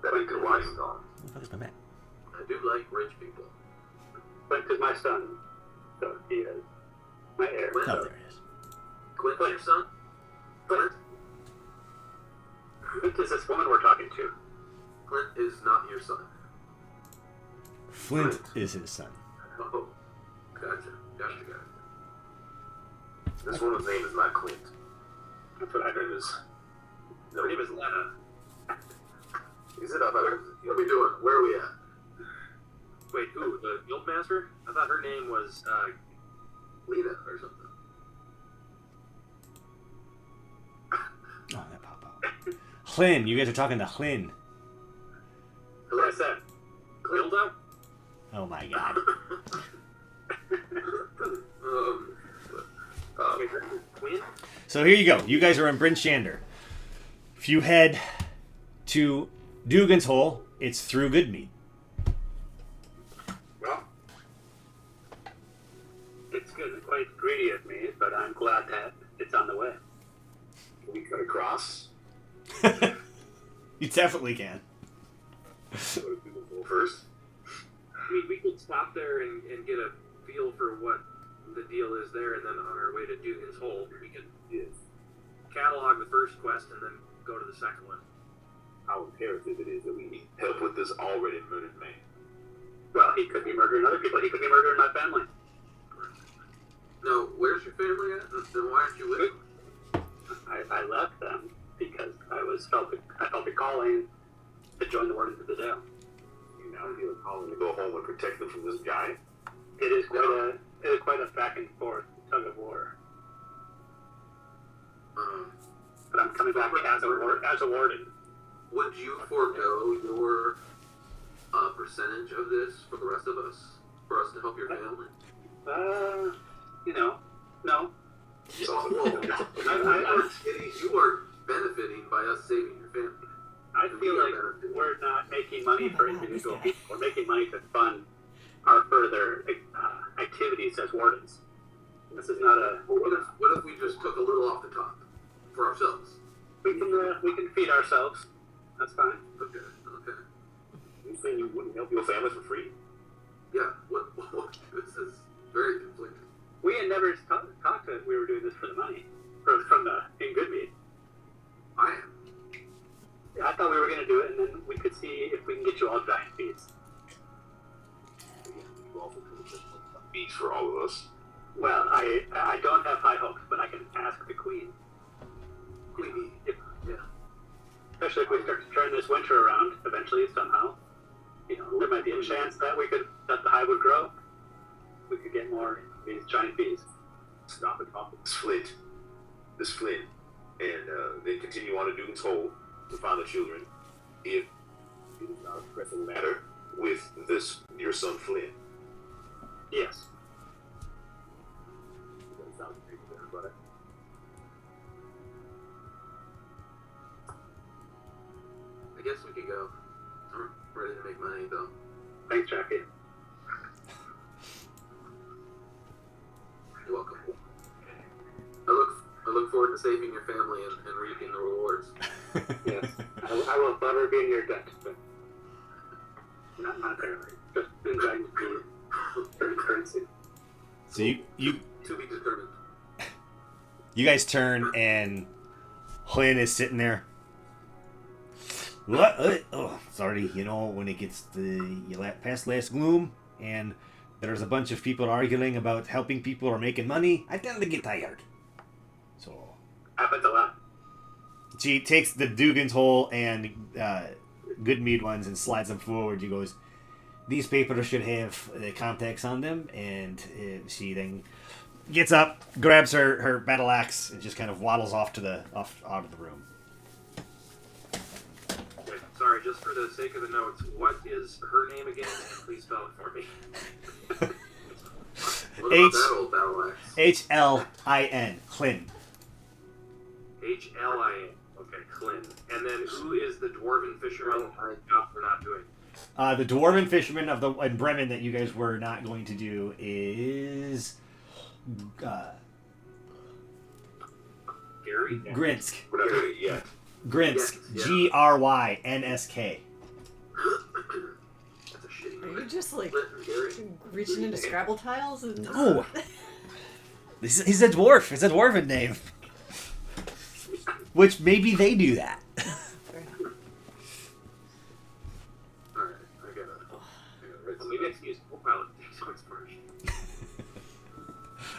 That ain't gonna wise him on. Where's my map? I do like rich people. Flint is my son, so he is my heir. Flint? Oh, there it is. Clint's your son? Clint? Flint is this woman we're talking to. Clint is not your son. Flint is his son. Oh, gotcha. This woman's name is not Clint. That's what I heard. No, Her name is Lena. Is it? I thought it was... What are we doing? Where are we at? Wait, who? The Guildmaster? I thought her name was, Lita or something. Oh, that pop out. Hlyn, you guys are talking to Hlyn. What I said. Gilda? Oh my god. Wait, her name is Quinn? So here you go. You guys are in Bryn Shander. If you head to Dougan's Hole, it's through Good Mead. Well, it's good, quite greedy of me, but I'm glad that it's on the way. Can we cut across? You definitely can. So do people go first? We could stop there and get a feel for what the deal is there, and then on our way to Dougan's Hole, we can Yes. catalog the first quest and then go to the second one. How imperative it is that we help with this already murdered man. Well, he could be murdering other people. He could be murdering my family. No, where's your family at? Then why aren't you with them? I left them because I felt a calling to join the Wardens of the Dale. You now feel a calling to go home and protect them from this guy. It is quite a back and forth tug of war. But I'm coming back as a warden. Would you forego your percentage of this for the rest of us? For us to help your family? No. You are benefiting by us saving your family. I feel like we're not making money for individual people. We're making money to fund our further activities as wardens. This is not a. What if we just took a little off the top for ourselves? We can feed ourselves. That's fine. Okay. You saying you wouldn't help your family for free? Yeah. What? This is very conflicting. We had never talked that we were doing this for the money. From in Good Mead. I am. I thought we were going to do it, and then we could see if we can get you all giant feeds. You also could have a beach for all of us. Well, I don't have high hopes, but I can ask the Queen. Queenie. Yeah. Especially if we start to turn this winter around eventually, somehow. There might be a chance that that the hive would grow. We could get more of these giant bees. Stop it off this flint, and then continue on to Dougan's Hole to find the children. If it is not a pressing matter with your son Flynn. Yes. That sounds pretty good, brother. I guess we could go. I'm ready to make money, though. Thanks, Jackie. You're welcome. I look forward to saving your family and reaping the rewards. Yes. I will forever be in your debt, but not monetarily. Just in giant currency. So you To be determined. you guys turn and Flynn is sitting there. What? Oh, sorry. When it gets past last gloom and there's a bunch of people arguing about helping people or making money, I tend to get tired. So Happens a lot. she takes the Dougan's Hole and Good Mead ones and slides them forward. She goes, "These papers should have the contacts on them," and she then gets up, grabs her battle axe, and just kind of waddles off out of the room. Okay, sorry, just for the sake of the notes, what is her name again? And please spell it for me. What about that old battle axe? HLIN, Flynn. HLIN. Okay, Clin. And then who is the dwarven fisherman job we're not doing? The dwarven fisherman in Bremen that you guys were not going to do is Gary? Grinsk. We're not doing it yet. Grinsk. Yeah. GRYNSK. That's a shitty Are name. you just like Clinton, Gary. reaching into Scrabble tiles? And No. He's a dwarf. It's a dwarven name. Which maybe they do that. Alright, I gotta write We some next use Copilot to take notes for me.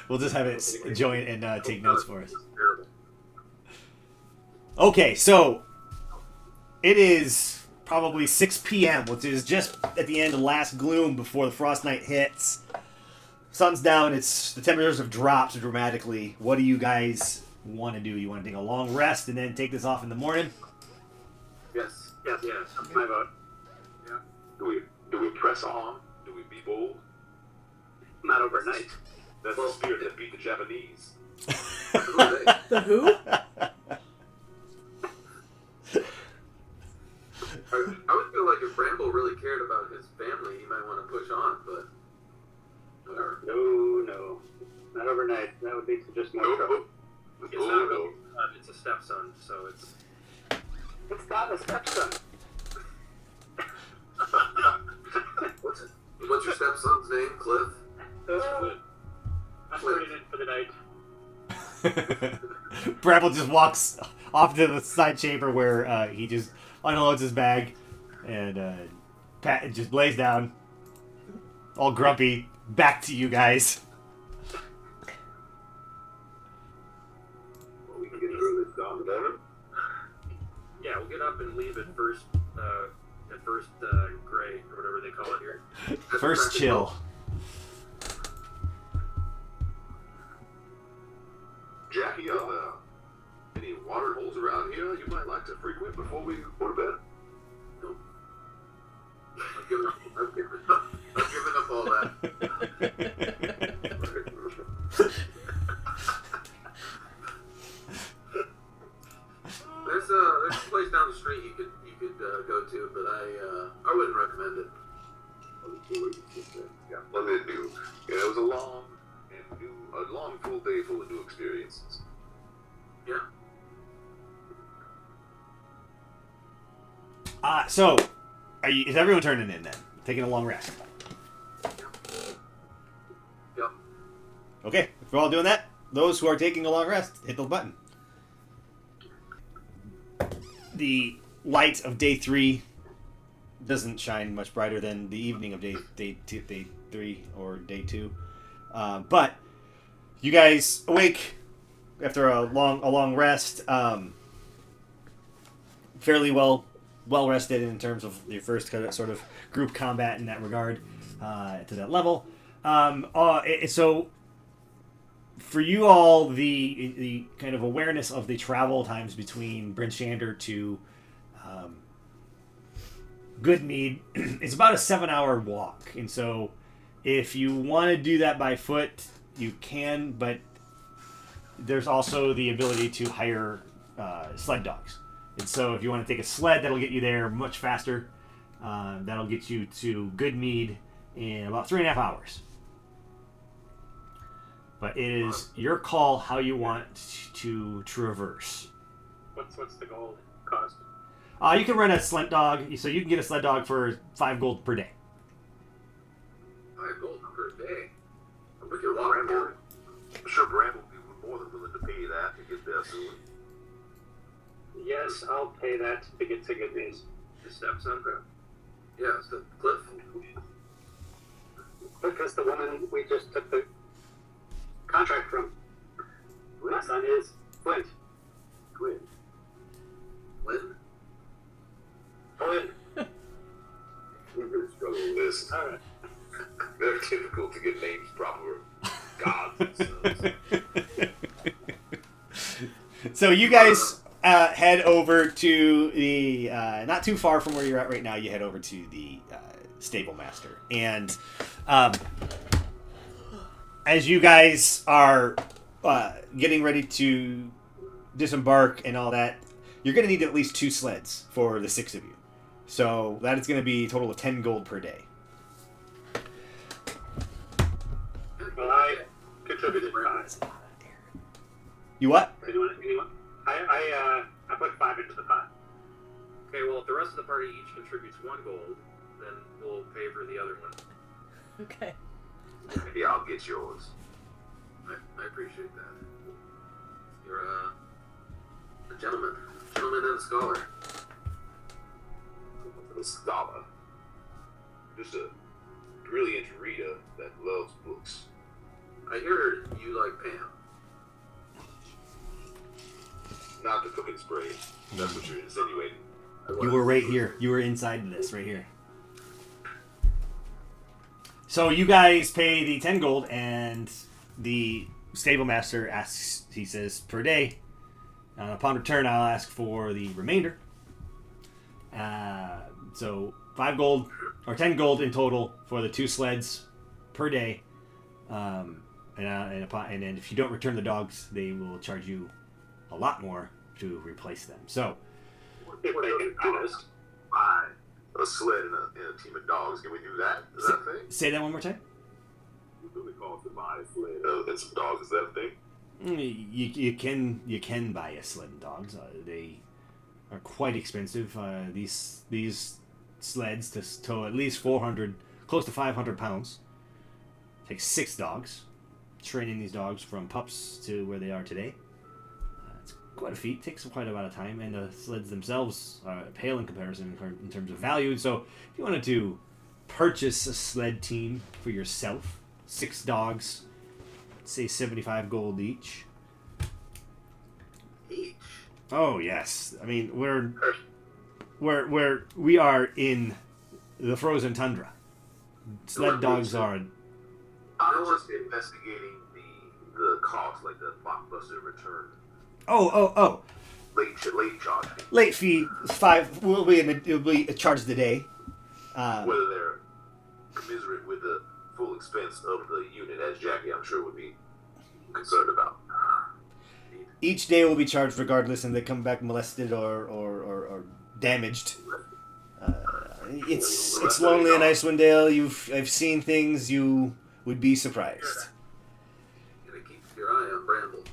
We'll just have it join and take notes for us. Terrible. Okay, so it is probably 6 p.m., which is just at the end of last gloom before the frost night hits. Sun's down. The temperatures have dropped dramatically. What do you guys want to do? You want to take a long rest and then take this off in the morning? Yes. Yes, that's my vote. Do we press on? Do we be bold? Not overnight. That's the spirit that beat the Japanese. Who are they? The who? I would feel like if Bramble really cared about his family, he might want to push on, but whatever. No. Not overnight. That would lead to just more trouble. It's not really it's a stepson, so it's... It's not a stepson. What's your stepson's name, Cliff? It's Flynn. I'm putting in for the night. Bramble just walks off to the side chamber where he just unloads his bag and Pat just lays down, all grumpy. Back to you guys. Well, we can get through this down there. Yeah, we'll get up and leave at first gray, or whatever they call it here. First chill. Jackie, any water holes around here you might like to frequent before we go to bed? No. I've given up all that. There's a place down the street you could go to, but I wouldn't recommend it. Yeah, let me do. Yeah, it was a long full day full of new experiences. Yeah. So, is everyone turning in then? Taking a long rest? Yep. Okay, if we're all doing that, those who are taking a long rest, hit the button. The light of day 3 doesn't shine much brighter than the evening of day 3 or day 2, but you guys awake after a long rest, fairly well rested in terms of your first kind of sort of group combat in that regard, to that level. So for you all, the kind of awareness of the travel times between Bryn Shander to Good Mead is about a 7-hour walk, and so if you want to do that by foot, you can, but there's also the ability to hire sled dogs. And so if you want to take a sled, that'll get you there much faster. That'll get you to Good Mead in about 3.5 hours. But it is your call how you want to traverse. What's the gold cost? You can rent a sled dog, so you can get a sled dog for 5 gold per day. 5 gold per day. We can walk Bramble. I'm sure Bramble will be more than willing to pay that to get there soon. Yes, I'll pay that to get to Good Mead. The steps on there. Yeah, it's the cliff. Because the woman we just took the contract from. My son is Flint. Quinn. Lynn? Flint. We really struggle with this. All right. Very difficult to get names proper. Gods and sons. So you guys head over to the not too far from where you're at right now. You head over to the stable master, and as you guys are getting ready to disembark and all that, you're going to need at least 2 sleds for the 6 of you. So that is going to be a total of 10 gold per day. Well, I contributed 5. You what? Anyone? I put 5 into the pot. Okay, well, if the rest of the party each contributes 1 gold, then we'll pay for the other one. Okay. Yeah, I'll get yours. I appreciate that. You're a gentleman. Gentleman and a scholar. A scholar. Just a brilliant reader that loves books. I hear you like Pam. Not the cooking spray. That's what you're insinuating. You were right here. You were inside of this, right here. So you guys pay the 10 gold, and the stable master asks, he says, per day. Upon return, I'll ask for the remainder. So 5 gold, or 10 gold in total for the 2 sleds per day. And then if you don't return the dogs, they will charge you a lot more to replace them. So, If they can honest. Buy a sled and a team of dogs. Can we do that? Is that a thing? say that one more time. We really call it to buy a sled and some dogs. Is that a thing? You can buy a sled and dogs. They are quite expensive. These sleds to tow at least 400, close to 500 pounds. Takes 6 dogs. training these dogs from pups to where they are today. It's quite a feat. Takes quite a lot of time, and the sleds themselves pale in comparison in terms of value. So if you wanted to purchase a sled team for yourself, 6 dogs, say 75 gold each. Each. Oh yes, I mean we are in the frozen tundra. Sled dogs are. I'm just investigating the cost, like the blockbuster return. Oh. Late charge. Late fee 5 will be charged today. Whether they're commiserate with the full expense of the unit, as Jackie, I'm sure, would be concerned about. Each day will be charged regardless, and they come back molested or damaged. It's lonely in Icewind Dale. I've seen things you would be surprised. Gotta keep your eye on Bramble.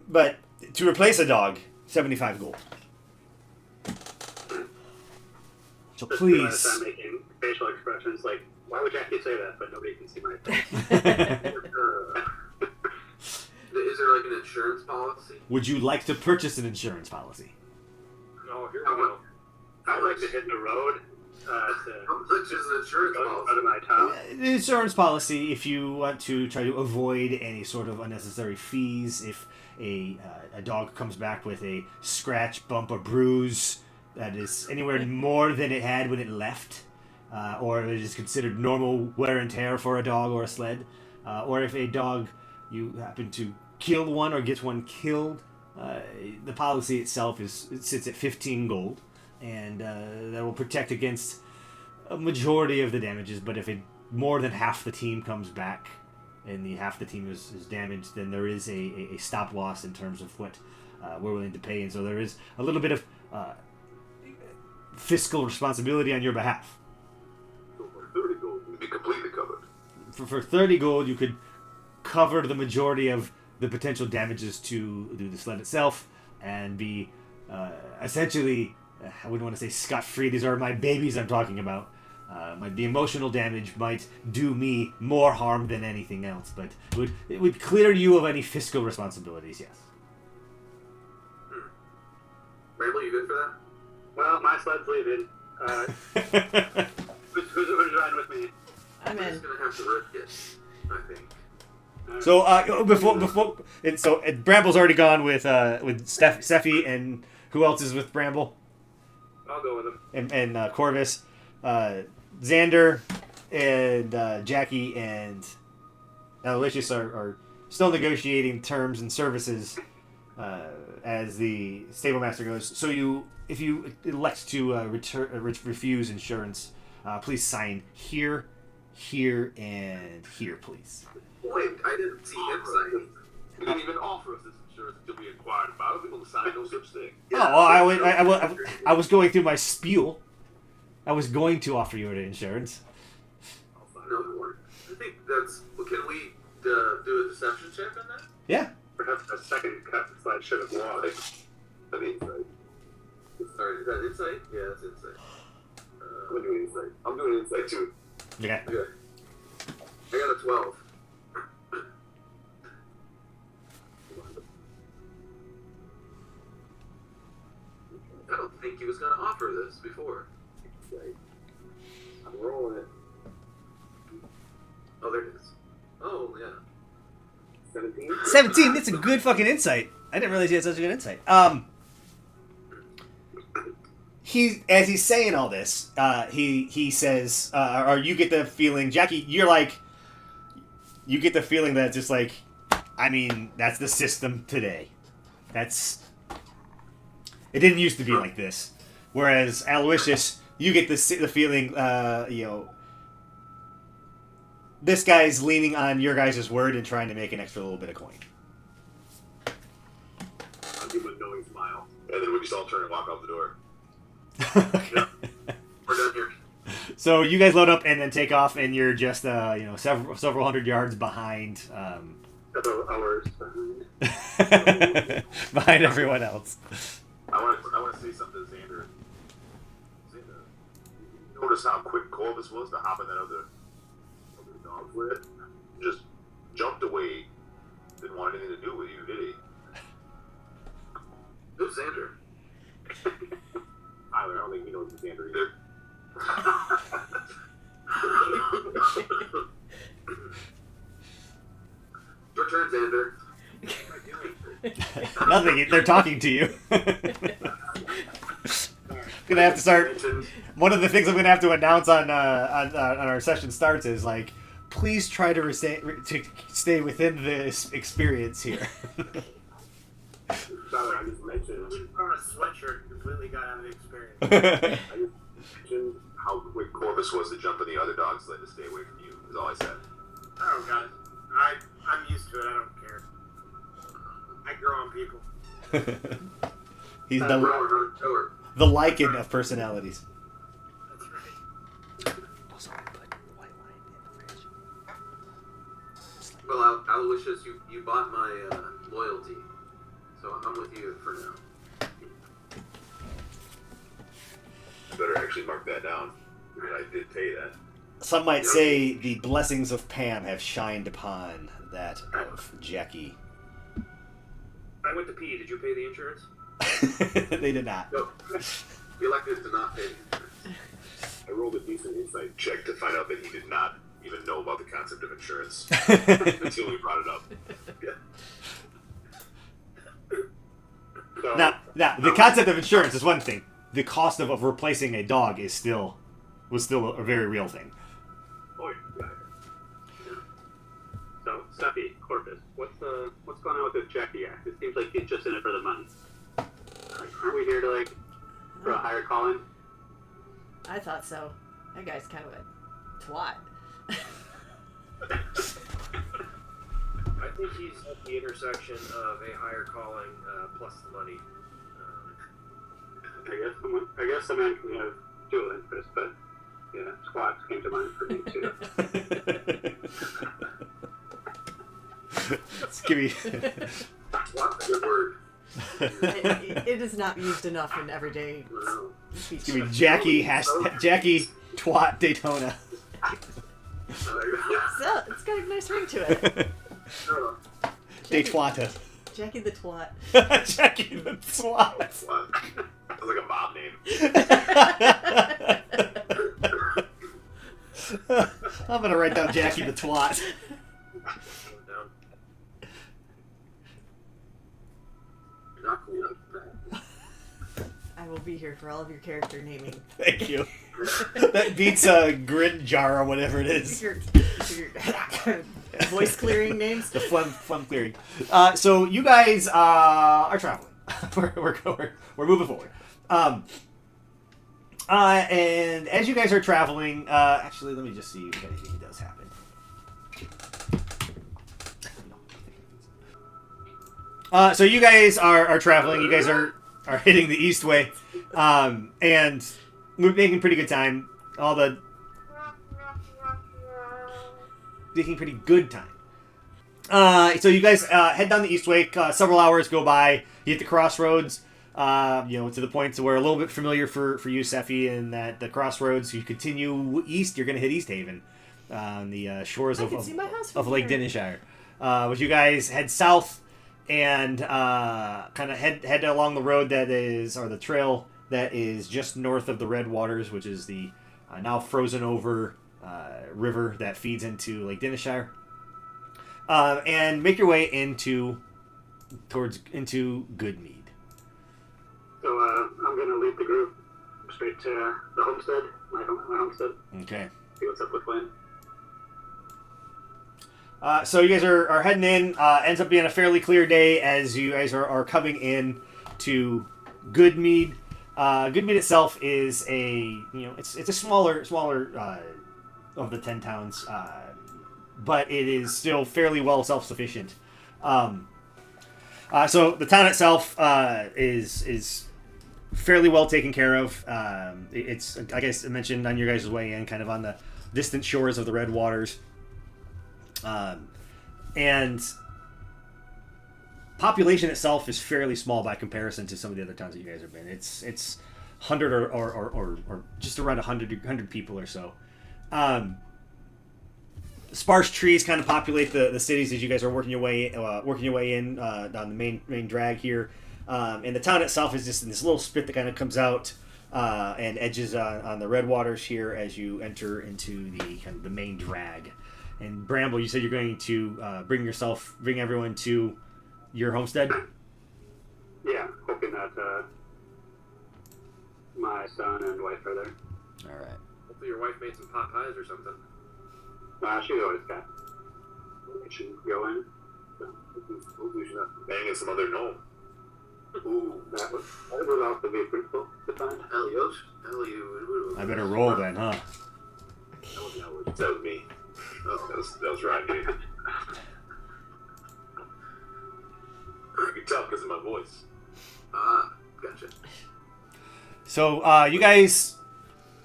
But to replace a dog, 75 gold. So Just please. realized I'm making facial expressions like, why would Jackie say that? But nobody can see my face. Is there like an insurance policy? Would you like to purchase an insurance policy? Oh, here we go. I'd like to hit the road How much is an insurance out policy? of my town. The insurance policy, if you want to try to avoid any sort of unnecessary fees, if a dog comes back with a scratch, bump, or bruise that is anywhere more than it had when it left, or it is considered normal wear and tear for a dog or a sled, or if a dog, you happen to kill one or get one killed, the policy itself sits at 15 gold, and that will protect against a majority of the damages. But if more than half the team comes back and half the team is damaged, then there is a stop loss in terms of what we're willing to pay, and so there is a little bit of fiscal responsibility on your behalf. So for 30 gold, we'd be completely covered. For 30 gold, you could cover the majority of the potential damages to the sled itself and be essentially, I wouldn't want to say scot-free. These are my babies I'm talking about. The emotional damage might do me more harm than anything else, but it would clear you of any fiscal responsibilities, yes. Bramble, you good for that? Well, my sled's leaving. Who's riding with me? I'm We're in. just gonna have to risk it, I think. So Bramble's already gone with Steffi, and who else is with Bramble? I'll go with him. And Corvus, Xander, and Jackie and Aloysius are still negotiating terms and services as the stable master goes. So if you elect to refuse insurance, please sign here, and here, please. Wait, I didn't see him sign. You didn't even offer us this insurance until we inquired about it. We don't sign no such thing. I was going through my spiel. I was going to offer you an insurance. No, I think that's. Well, can we do a deception check on that? Yeah. Perhaps a second cut slide should have won. An insight. Sorry, is that insight? Yeah, that's insight. I'm doing insight. I'm doing insight too. Okay. Okay. I got a 12. I don't think he was going to offer this before. I'm rolling it. Oh, there it is. Oh, yeah. 17? 17. That's a good fucking insight. I didn't realize he had such a good insight. As he's saying all this, he says, or you get the feeling, Jackie, you get the feeling that it's just like, I mean, that's the system today. It didn't used to be like this. Whereas Aloysius, you get the feeling, this guy's leaning on your guys' word and trying to make an extra little bit of coin. I'll give him a knowing smile. And then we just all turn and walk out the door. Okay. We're done here. So you guys load up and then take off, and you're just several hundred yards behind Several hours behind. behind everyone else. I want to say something to Xander. Xander, you notice how quick Corvus was to hop in that other dog sled? Just jump turn, Xander. Nothing. They're talking to you. Gonna have to start. One of the things I'm gonna have to announce on our session starts is like, please try to stay within this experience here. Sorry, I just mentioned. Or a sweatshirt completely got out of the experience. I just mentioned how quick Corvus was to jump in the other dogs, so I had to stay away from you. Is all I said. Oh, got it. I'm used to it. I don't care. I grow on people. He's Rower, tiller. the lichen of personalities. That's right. Also, I put white wine in the fridge. Well, Aloysius, you bought my loyalty, so I'm with you for now. I better actually mark that down. I mean, I did pay that. Some might say the blessings of Pam have shined upon that of Jackie. I went to pee. Did you pay the insurance? They did not. No, we elected to not pay. I rolled a decent insight check to find out that he did not even know about the concept of insurance until we brought it up. So, Now, the concept of insurance is one thing. The cost of replacing a dog was still a very real thing. oh, yeah. So, Steffi, Corvus, what's going on with this Jackie act? It seems like he's just in it for the money. Aren't we here to, like, for a higher calling? I thought so. That guy's kind of a twat. I think he's at the intersection of a higher calling plus the money. I guess a man can have dual interests, but yeah, squats came to mind for me too. Give me. What's a good word? It is not used enough in everyday No. speech. Give me Jackie twat Daytona. So, it's got a nice ring to it. Daytwata. Jackie the twat. Jackie the twat. Sounds like a mob name. I'm gonna write down Jackie the twat. Down. Not cool. I will be here for all of your character naming. Thank you. That beats a grin jar or whatever it is. Your voice clearing names. The phlegm clearing. So you guys are traveling. we're moving forward. And as you guys are traveling, actually, let me just see if anything does happen. So you guys are traveling. You guys are hitting the east way, and we're making pretty good time. Making pretty good time. So you guys head down the east way. Several hours go by. You hit the crossroads. To the point to where a little bit familiar for you, Sephi, and that the crossroads. You continue east. You're going to hit East Haven, on the shores of Lake Dinishire. But you guys head south and kind of head along the road the trail that is just north of the Red Waters, which is the now frozen over river that feeds into Lake Dinishire. And make your way into Good Mead. So I'm gonna lead the group straight to the homestead, my homestead. Okay. See what's up with Lynn. So you guys are heading in. Ends up being a fairly clear day as you guys are coming in to Good Mead. Good Mead itself is it's a smaller of the 10 towns, but it is still fairly well self-sufficient. So the town itself is fairly well taken care of. It's, like I mentioned on your guys' way in, kind of on the distant shores of the Red Waters. And population itself is fairly small by comparison to some of the other towns that you guys have been. It's 100 or just around 100 people or so. Sparse trees kind of populate the cities as you guys are working your way in down the main drag here. And the town itself is just in this little spit that kind of comes out and edges on the Red Waters here as you enter into the kind of the main drag. And Bramble, you said you're going to bring everyone to your homestead? Yeah, hoping that my son and wife are there. All right. Hopefully your wife made some pot pies or something. She's always got. We should go in. We should bang in some other gnome. Ooh, that would also be pretty cool to find. I better roll then, huh? That was me. Oh, that was right. I can tell because of my voice. Gotcha. So you guys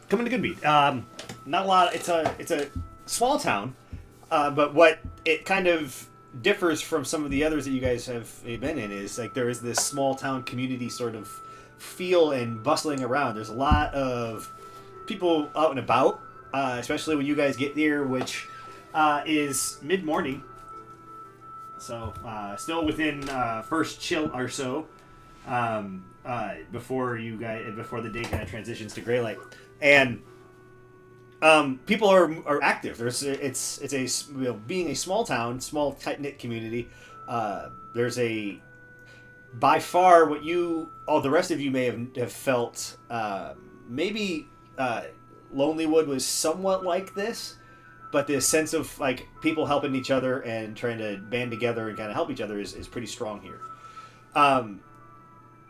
come into Good Mead. Not a lot. It's a small town, but what it kind of differs from some of the others that you guys have been in is like there is this small town community sort of feel and bustling around. There's a lot of people out and about, especially when you guys get there, which is mid-morning. So still within first chill or so before the day kind of transitions to Greylight, and people are active. Being a small town, small tight-knit community. There's by far what the rest of you may have felt. Maybe Lonelywood was somewhat like this, but this sense of like people helping each other and trying to band together and kind of help each other is pretty strong here.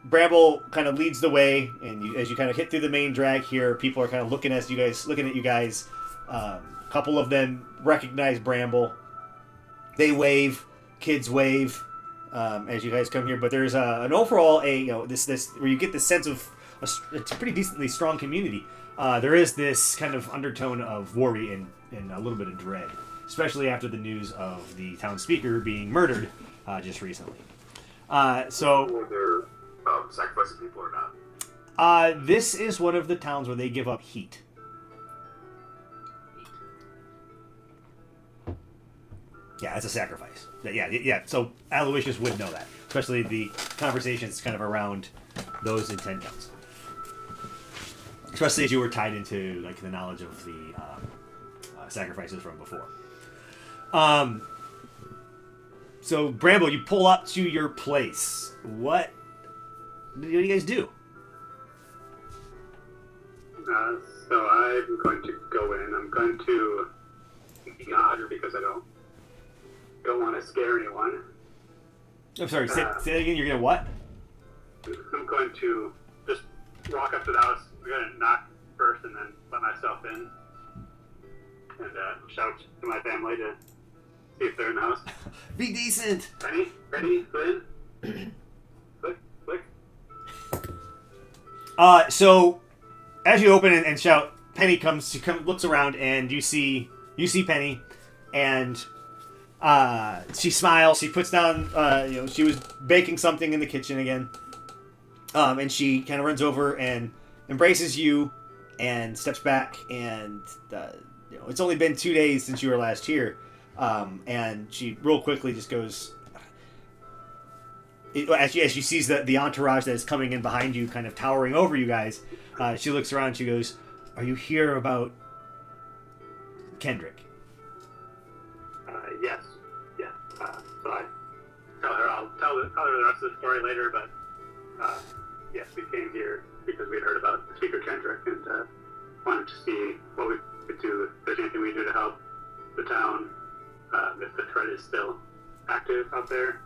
Bramble kind of leads the way, and as you kind of hit through the main drag here, people are kind of looking at you guys. A couple of them recognize Bramble. They wave, kids wave as you guys come here. But there's an overall this where you get this sense of it's a pretty decently strong community. There is this kind of undertone of worry and a little bit of dread, especially after the news of the town speaker being murdered just recently. Were there sacrificing people or not? This is one of the towns where they give up heat. Yeah, it's a sacrifice. Yeah. So Aloysius would know that, especially the conversations kind of around those in 10 towns. Especially as you were tied into like the knowledge of the sacrifices from before. So Bramble, you pull up to your place. What do you guys do? So I'm going to go in. I'm going to nod because I don't want to scare anyone. I'm sorry. Say that again. You're gonna what? I'm going to just walk up to the house. I'm going to knock first and then let myself in and shout to my family to see if they're in the house. Be decent. Penny, Flynn. Click. So as you open and shout, Penny comes. She looks around, and you see Penny, and she smiles. She puts down. She was baking something in the kitchen again, and she kind of runs over and embraces you, and steps back. And it's only been 2 days since you were last here, and she real quickly just goes. As she sees the entourage that is coming in behind you, kind of towering over you guys, she looks around and she goes, "Are you here about Kendrick?" Yes. So I tell her I'll tell her the rest of the story later, but yes, we came here because we'd heard about Speaker Kendrick and wanted to see what we could do, if there's anything we could do to help the town, if the threat is still active out there,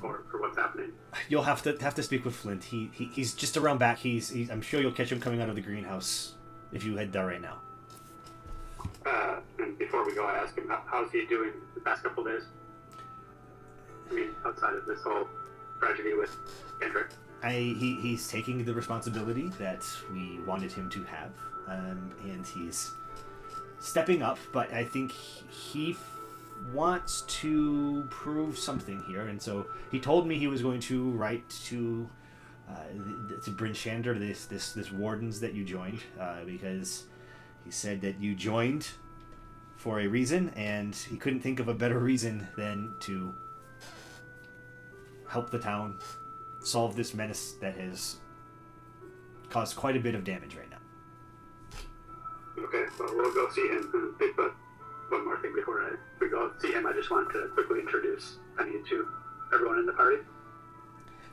or for what's happening. You'll have to speak with Flint. He's just around back. He's I'm sure you'll catch him coming out of the greenhouse if you head there right now. And before we go, I ask him how's he doing the past couple of days. I mean, outside of this whole tragedy with Kendrick. He's taking the responsibility that we wanted him to have, and he's stepping up. But I think he wants to prove something here, and so he told me he was going to write to Bryn Shander, this wardens that you joined, because he said that you joined for a reason, and he couldn't think of a better reason than to help the town solve this menace that has caused quite a bit of damage right now. Okay, well, we'll go see him. Bigfoot. one more thing before we go see him. I just wanted to quickly introduce Penny to everyone in the party.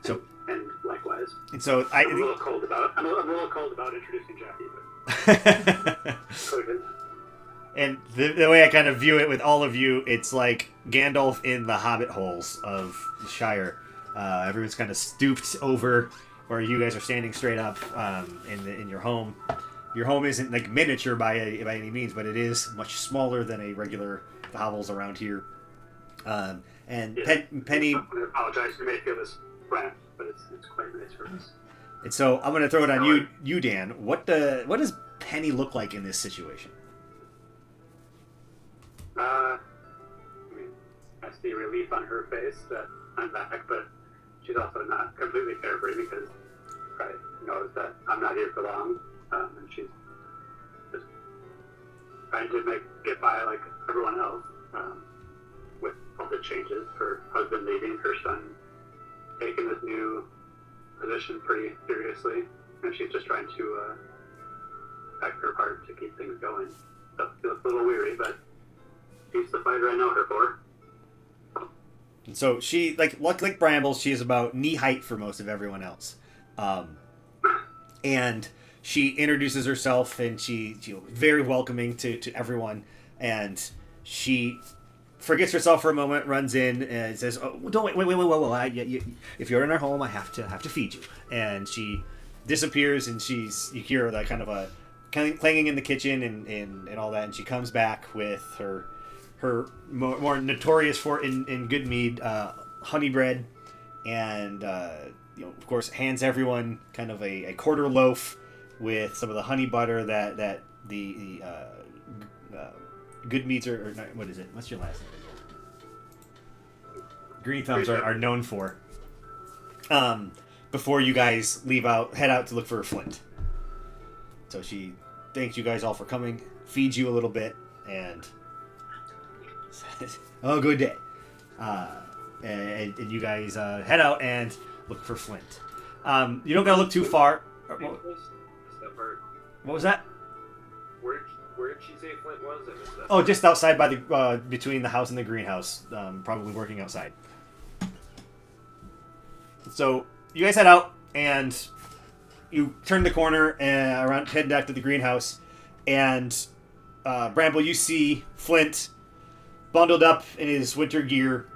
So, and likewise. And so I'm a little cold about introducing Jackie, but And the way I kind of view it with all of you, it's like Gandalf in the Hobbit holes of the Shire. Everyone's kind of stooped over, where you guys are standing straight up in your home. Your home isn't like miniature by any means, but it is much smaller than a regular hovels around here. And yeah. Penny. I apologize. You may feel this cramped, but it's quite nice for us. And so I'm going to throw it on you, Dan. What does Penny look like in this situation? I mean, I see relief on her face that I'm back, but she's also not completely carefree because she probably knows that I'm not here for long, and she's just trying to get by like everyone else, with all the changes. Her husband leaving, her son taking this new position pretty seriously, and she's just trying to pack her part to keep things going. So she looks a little weary, but she's the fighter I know her for. And so she, like Bramble, she is about knee height for most of everyone else. And she introduces herself, and she's very welcoming to everyone. And she forgets herself for a moment, runs in, and says, "Oh, don't wait. If you're in our home, I have to feed you." And she disappears, and you hear that kind of a clanging in the kitchen and all that. And she comes back with her more notorious for in Good Mead, honey bread, and of course hands everyone kind of a quarter loaf with some of the honey butter that the Good Meads or not, what is it? What's your last name? Green Thumbs are known for. Before you guys head out to look for Flint. So she thanks you guys all for coming, feeds you a little bit, and says, "Oh, good day." And you guys head out and look for Flint. You don't gotta look too far. What was that? Where did she say Flint was? I missed that. Oh, just outside by the between the house and the greenhouse. Probably working outside. So you guys head out and you turn the corner and head back to the greenhouse. And Bramble, you see Flint bundled up in his winter gear,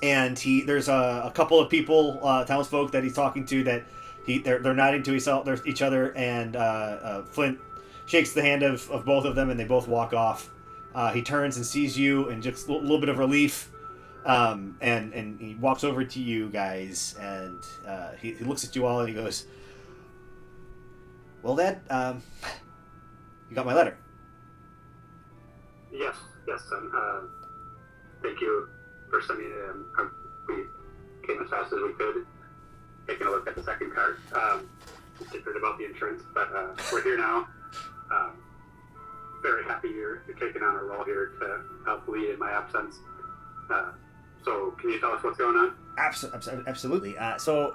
and there's a couple of people, townsfolk that he's talking to that they're nodding to each other, and Flint shakes the hand of both of them, and they both walk off. He turns and sees you, and just a little bit of relief, and he walks over to you guys, and he looks at you all, and he goes, "Well, Dad, you got my letter." Yes, son. Thank you for sending it in. We came as fast as we could, taking a look at the second card. Different about the insurance, but we're here now. Very happy you're taking on a role here to help lead in my absence. So can you tell us what's going on? Absolutely. So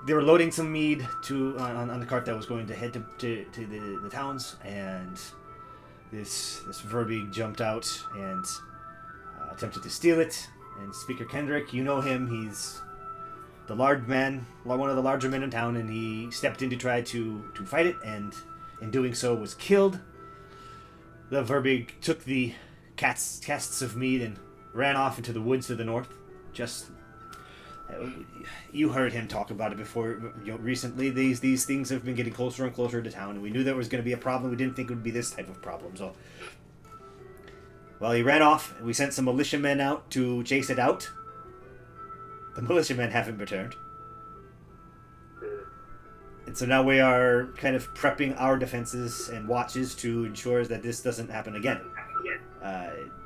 they were loading some mead on the cart that was going to head to the towns, and this Verbeeg jumped out and attempted to steal it. And Speaker Kendrick, you know him, he's the large man, one of the larger men in town, and he stepped in to try to fight it, and in doing so was killed. The Verbeeg took the casks of mead and ran off into the woods to the north. You heard him talk about it before. Recently, these things have been getting closer and closer to town, and we knew there was going to be a problem. We didn't think it would be this type of problem. So, well, he ran off. We sent some militiamen out to chase it out. The militiamen haven't returned, and so now we are kind of prepping our defenses and watches to ensure that this doesn't happen again.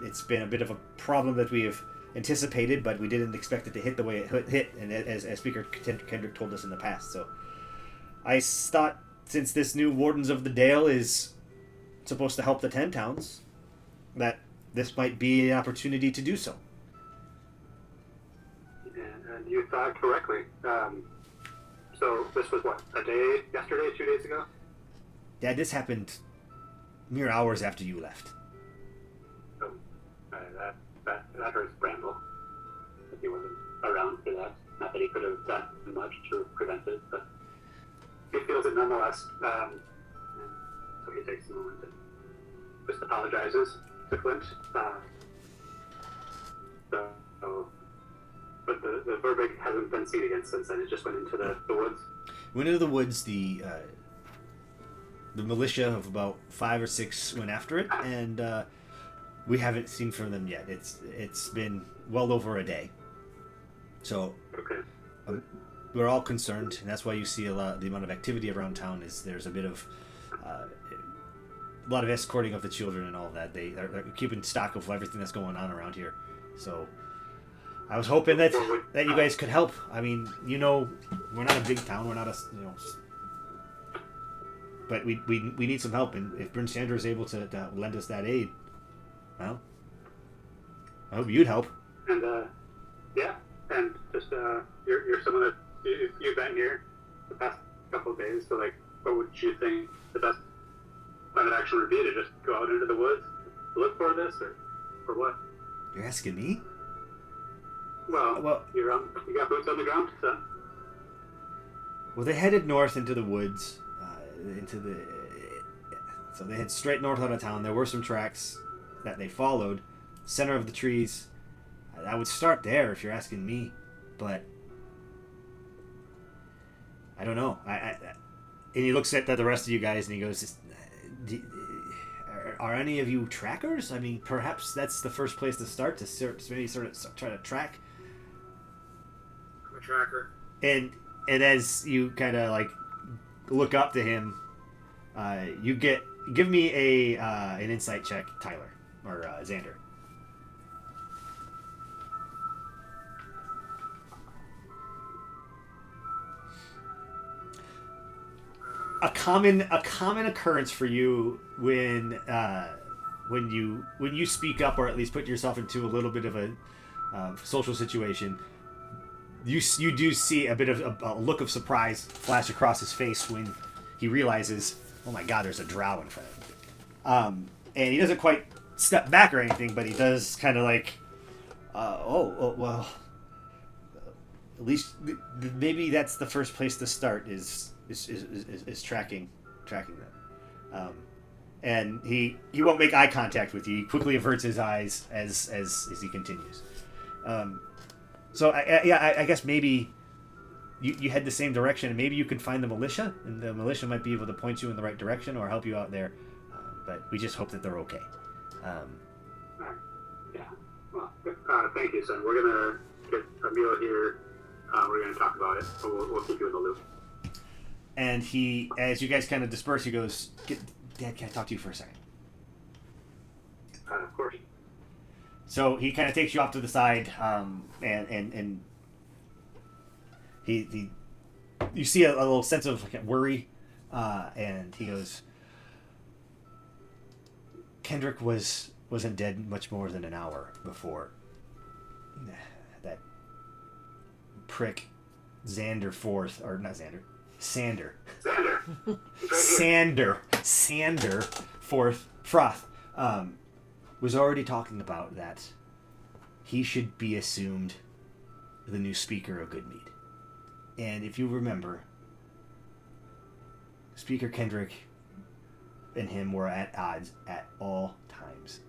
It's been a bit of a problem that we have anticipated, but we didn't expect it to hit the way it hit, and as Speaker Kendrick told us in the past. So I thought, since this new Wardens of the Dale is supposed to help the 10 towns, that this might be an opportunity to do so. And you thought correctly. So this was what, yesterday, 2 days ago? Yeah, this happened mere hours after you left. So that hurts Bramble. If he wasn't around for that. Not that he could have done much to prevent it, but he feels it nonetheless. And so he takes a moment and just apologizes to Clint. But the Verbeek hasn't been seen again since then. It just went into the woods. Went into the woods. The militia of about 5 or 6 went after it, and we haven't seen from them yet. It's been well over a day. So Okay. we're all concerned, and that's why you see the amount of activity around town. Is there's a bit of a lot of escorting of the children and all of that. They're keeping stock of everything that's going on around here. So I was hoping that you guys could help. I mean, we're not a big town. We're not but we need some help. And if Bryn Sandra is able to lend us that aid, well, I hope you'd help. And yeah, and just you're someone that you've been here the past couple of days. So like, what would you think the best plan of action would be? To just go out into the woods, look for this, or what? You're asking me? Well, you got boots on the ground, so. Well, they headed north into the woods, so they head straight north out of town. There were some tracks that they followed, center of the trees. I would start there if you're asking me, but I don't know. And he looks at the rest of you guys and he goes, "Are any of you trackers? I mean, perhaps that's the first place to start to maybe sort of try to track." I'm a tracker. And as you kind of like look up to him, you give me an insight check, Tyler or Xander. A common occurrence for you when you speak up, or at least put yourself into a little bit of a social situation. You do see a bit of a look of surprise flash across his face when he realizes, oh my God, there's a drow in front of him. And he doesn't quite step back or anything, but he does kind of like, well, at least maybe that's the first place to start is tracking them. And he won't make eye contact with you. He quickly averts his eyes as he continues. So I guess maybe you head the same direction, and maybe you can find the militia, and the militia might be able to point you in the right direction or help you out there. But we just hope that they're okay. Yeah. Well, thank you, son. We're gonna get a meal here. We're gonna talk about it. So we'll keep you in the loop. And he, as you guys kind of disperse, he goes, "Dad, can I talk to you for a second?" Of course. So he kind of takes you off to the side, and he you see a little sense of like worry, and he goes, "Kendrick wasn't dead much more than an hour before that prick Xander Forth, or not Xander, Sander Froth was already talking about that he should be assumed the new speaker of Good Mead. And if you remember, Speaker Kendrick and him were at odds at all times.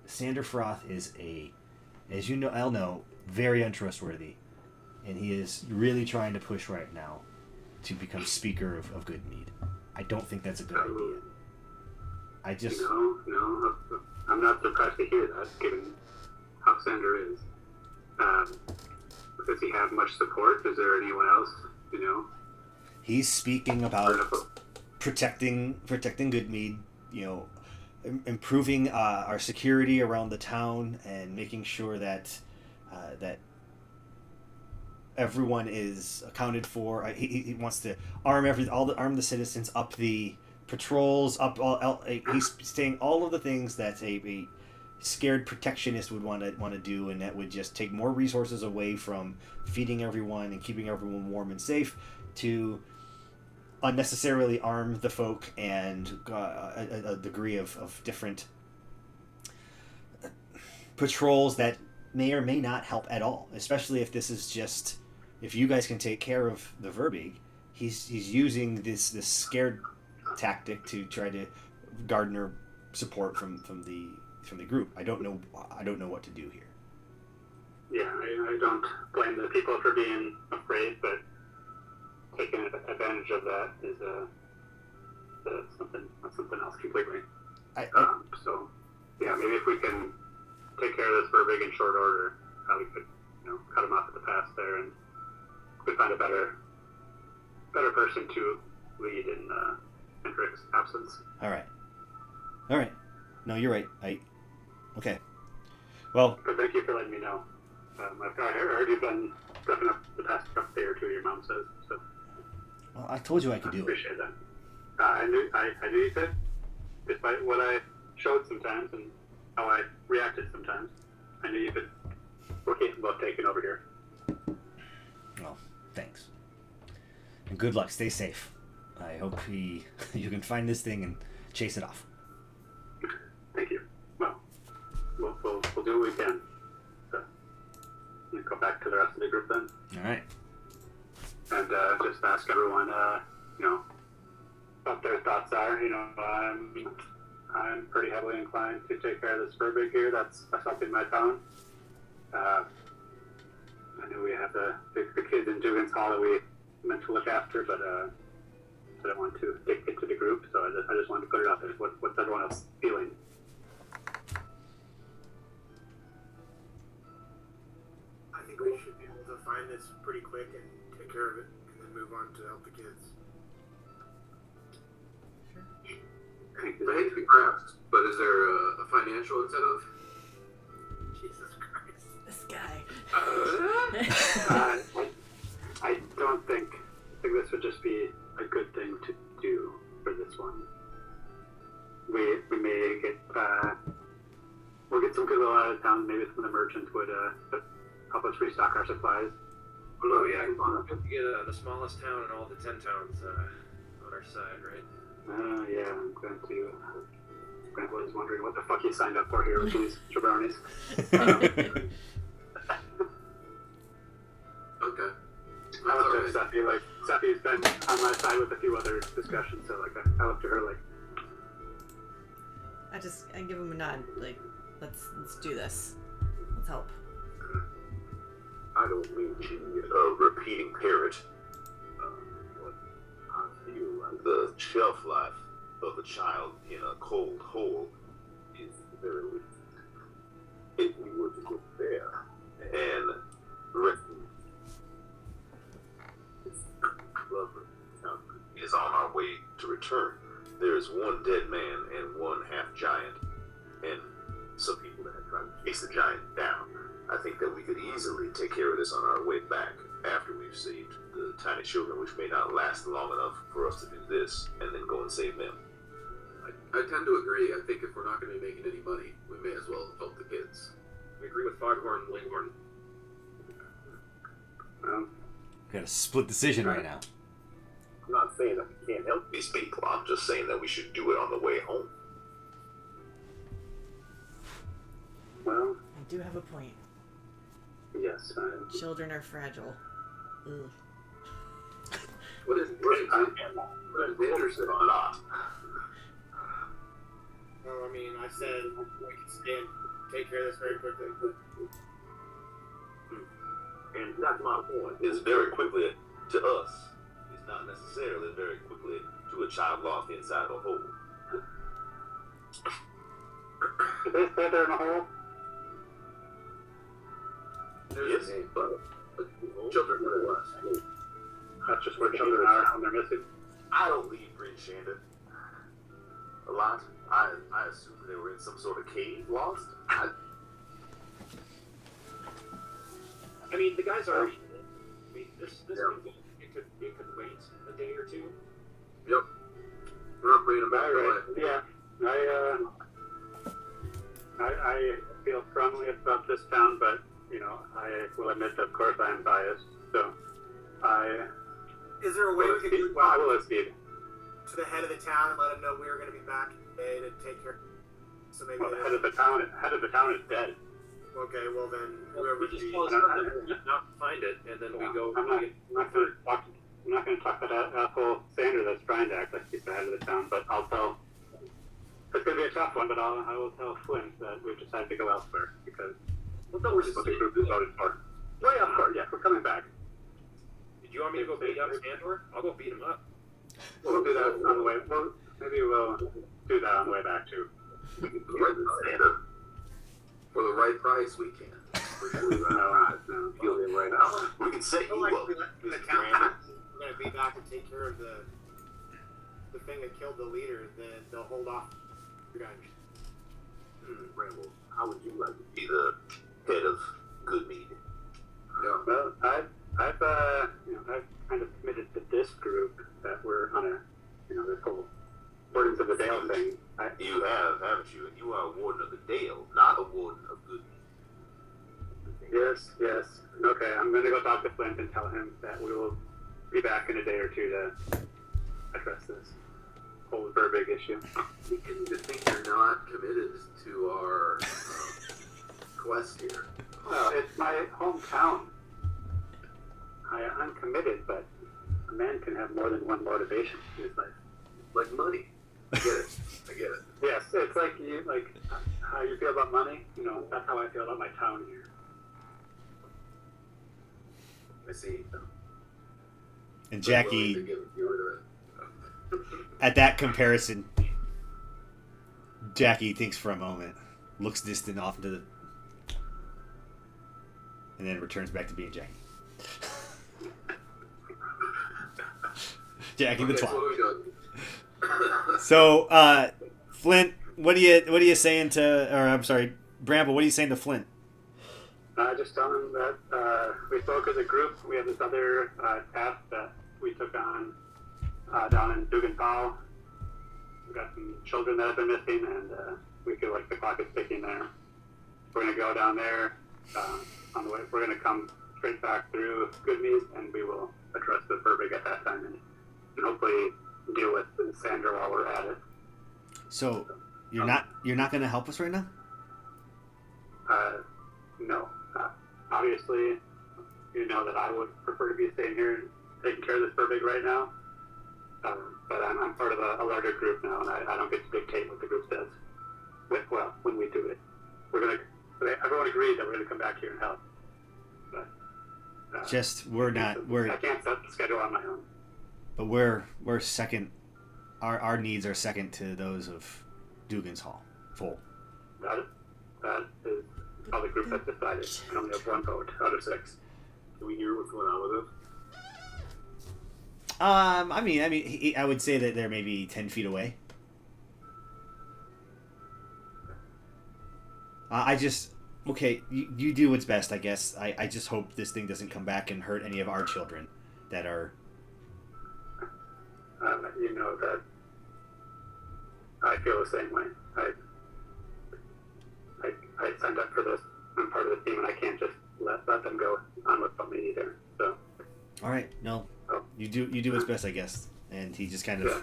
Sander Froth is as you know, very untrustworthy, and he is really trying to push right now to become Speaker of Good Mead. I don't think that's a good idea. No, I'm not surprised to hear that, given how Sander is. Does he have much support? Is there anyone else, He's speaking about protecting Good Mead, improving our security around the town and making sure that everyone is accounted for. He wants to arm the citizens, up the patrols, he's saying all of the things that a scared protectionist would want to do, and that would just take more resources away from feeding everyone and keeping everyone warm and safe to unnecessarily arm the folk and a degree of different patrols that may or may not help at all, especially if this is just, if you guys can take care of the Verbig, he's using this scared tactic to try to garner support from the group. I don't know what to do here. Yeah, I don't blame the people for being afraid, but taking advantage of that is something else completely. So, yeah, maybe if we can take care of this Verbig in short order, we could, cut him off at the pass there, and we find a better person to lead in Hendrick's absence. All right. No, you're right. Okay. Well. But thank you for letting me know. I heard you've been stepping up the past day or two, your mom says. So. Well, I told you I could do it. Appreciate that. I knew you could, despite what I showed sometimes and how I reacted sometimes. I knew you could. We're capable of taking over here. Well, thanks. And good luck. Stay safe. I hope you can find this thing and chase it off. Thank you. Well, we'll do what we can. So, we'll go back to the rest of the group then. All right. And just ask everyone, what their thoughts are. I'm pretty heavily inclined to take care of this Verbig here. That's up in my town. I know we have the kids in Dougan's Hall that we meant to look after, but I don't want to dictate to the group, so I just wanted to put it out there. What's everyone else feeling? I think we should be able to find this pretty quick and take care of it, and then move on to help the kids. I hate to be crass, but is there a financial incentive? Jesus Christ. This guy. I don't think this would just be a good thing to do for this one. We may get we'll get some goodwill out of town. Maybe some of the merchants would help us restock our supplies. Oh yeah, we get the smallest town in all the 10 towns on our side, right? Yeah, I'm going to. Bramble is wondering what the fuck he signed up for here with these jabronis. Okay. I looked at Seppi, Seppi's been on my side with a few other discussions, so I looked at her I give him a nod, let's do this. Let's help. I don't mean to be a repeating parrot. But I feel like the shelf life of a child in a cold hole is very limited. If we were to go there and rescue this lover is on our way to return, there is one dead man and one half giant, and some people that have tried to chase the giant down. I think that we could easily take care of this on our way back after we've saved the tiny children, which may not last long enough for us to do this and then go and save them. I tend to agree. I think if we're not going to be making any money, we may as well help the kids. We agree with Foghorn and Langhorn. Got a split decision right now. I'm not saying that we can't help these people. I'm just saying that we should do it on the way home. Well, I do have a point. yes. Children are fragile. Ugh. What is Interested a lot. Well, I mean, I said we could stay and take care of this very quickly. And that's my point. Is very quickly to us. It's not necessarily very quickly to a child lost inside a hole. Did they stay there in a hole? Yes, but children are less. That's just where children are when they're missing. I don't leave Green Shandon a lot. I assume they were in some sort of cave lost. I mean, the guys are. I mean, this it could wait a day or two. Yep. We're not bringing them back. Right. Yeah. I feel strongly about this town, but I will admit that of course I am biased. So I Is there a way we could do Well, I will let Speed. to the head of the town and let him know we were going to be back today to take care? So maybe Well, the head of the town is dead. Okay, well then whoever We just tell us not to find it, and then we go. I'm not going to talk to that asshole Sander that's trying to act like he's the head of the town, but I'll tell. It's going to be a tough one, but I will tell Flint that we've decided to go elsewhere because Well, no, we're this just. is what the group is voted for. Well, yeah, of course, yeah, we're coming back. Did you want me to go beat up Sandor? I'll go beat him up. We'll do that on the way. Well, maybe we'll do that on the way back too. We can get Santa for the right price. We can. For sure. No, Feel it right now. We can set you up, the Mr. town Bramble. we're going to be back and take care of the thing that killed the leader, then they'll hold off your guys. Bramble, how would you like to be the head of Good Mead? Yeah. Well, I've kind of committed to this group that we're on a, this whole Wardens of the Dale thing. You have, haven't you? And you are a warden of the Dale, not a warden of Good Mead. Yes. Okay, I'm going to go talk to Flint and tell him that we will be back in a day or two to address this whole Burbig issue. We can even think you're not committed to our quest here. Well, it's my hometown. I'm committed, but a man can have more than one motivation in his life. Like money. I get it. Yes, it's like how you feel about money. That's how I feel about my town here. I see. And Willing to Jackie, give you at that comparison, Jackie thinks for a moment, looks distant off into the, and then returns back to being Jackie. Jackie the Okay, so twat. what are we doing? So, Flint, what are you saying to, or I'm sorry, Bramble, what are you saying to Flint? Just tell him that we spoke as a group. We have this other task that we took on down in Dougan. We've got some children that have been missing, and we feel like the clock is ticking there. We're going to go down there on the way. We're going to come straight back through Good Mead, and we will address the Burbig at that time, and hopefully deal with Sandra while we're at it. So, you're not going to help us right now? No. Obviously, you know that I would prefer to be staying here and taking care of this Burbig right now. But I'm part of a larger group now, and I don't get to dictate what the group does. When we do it, everyone agreed that we're gonna come back here and help. But we're I can't set the schedule on my own. but we're second. Our needs are second to those of Dougan's Full. That is how the group has decided. I only have one vote out of 6. Can we hear what's going on with us? I would say that they're maybe 10 feet away. You do what's best, I guess. I just hope this thing doesn't come back and hurt any of our children that are. You know that I feel the same way. I signed up for this. I'm part of the team, and I can't just let them go on without me either. So. All right, no, you do what's best, I guess. And he just kind of Yeah.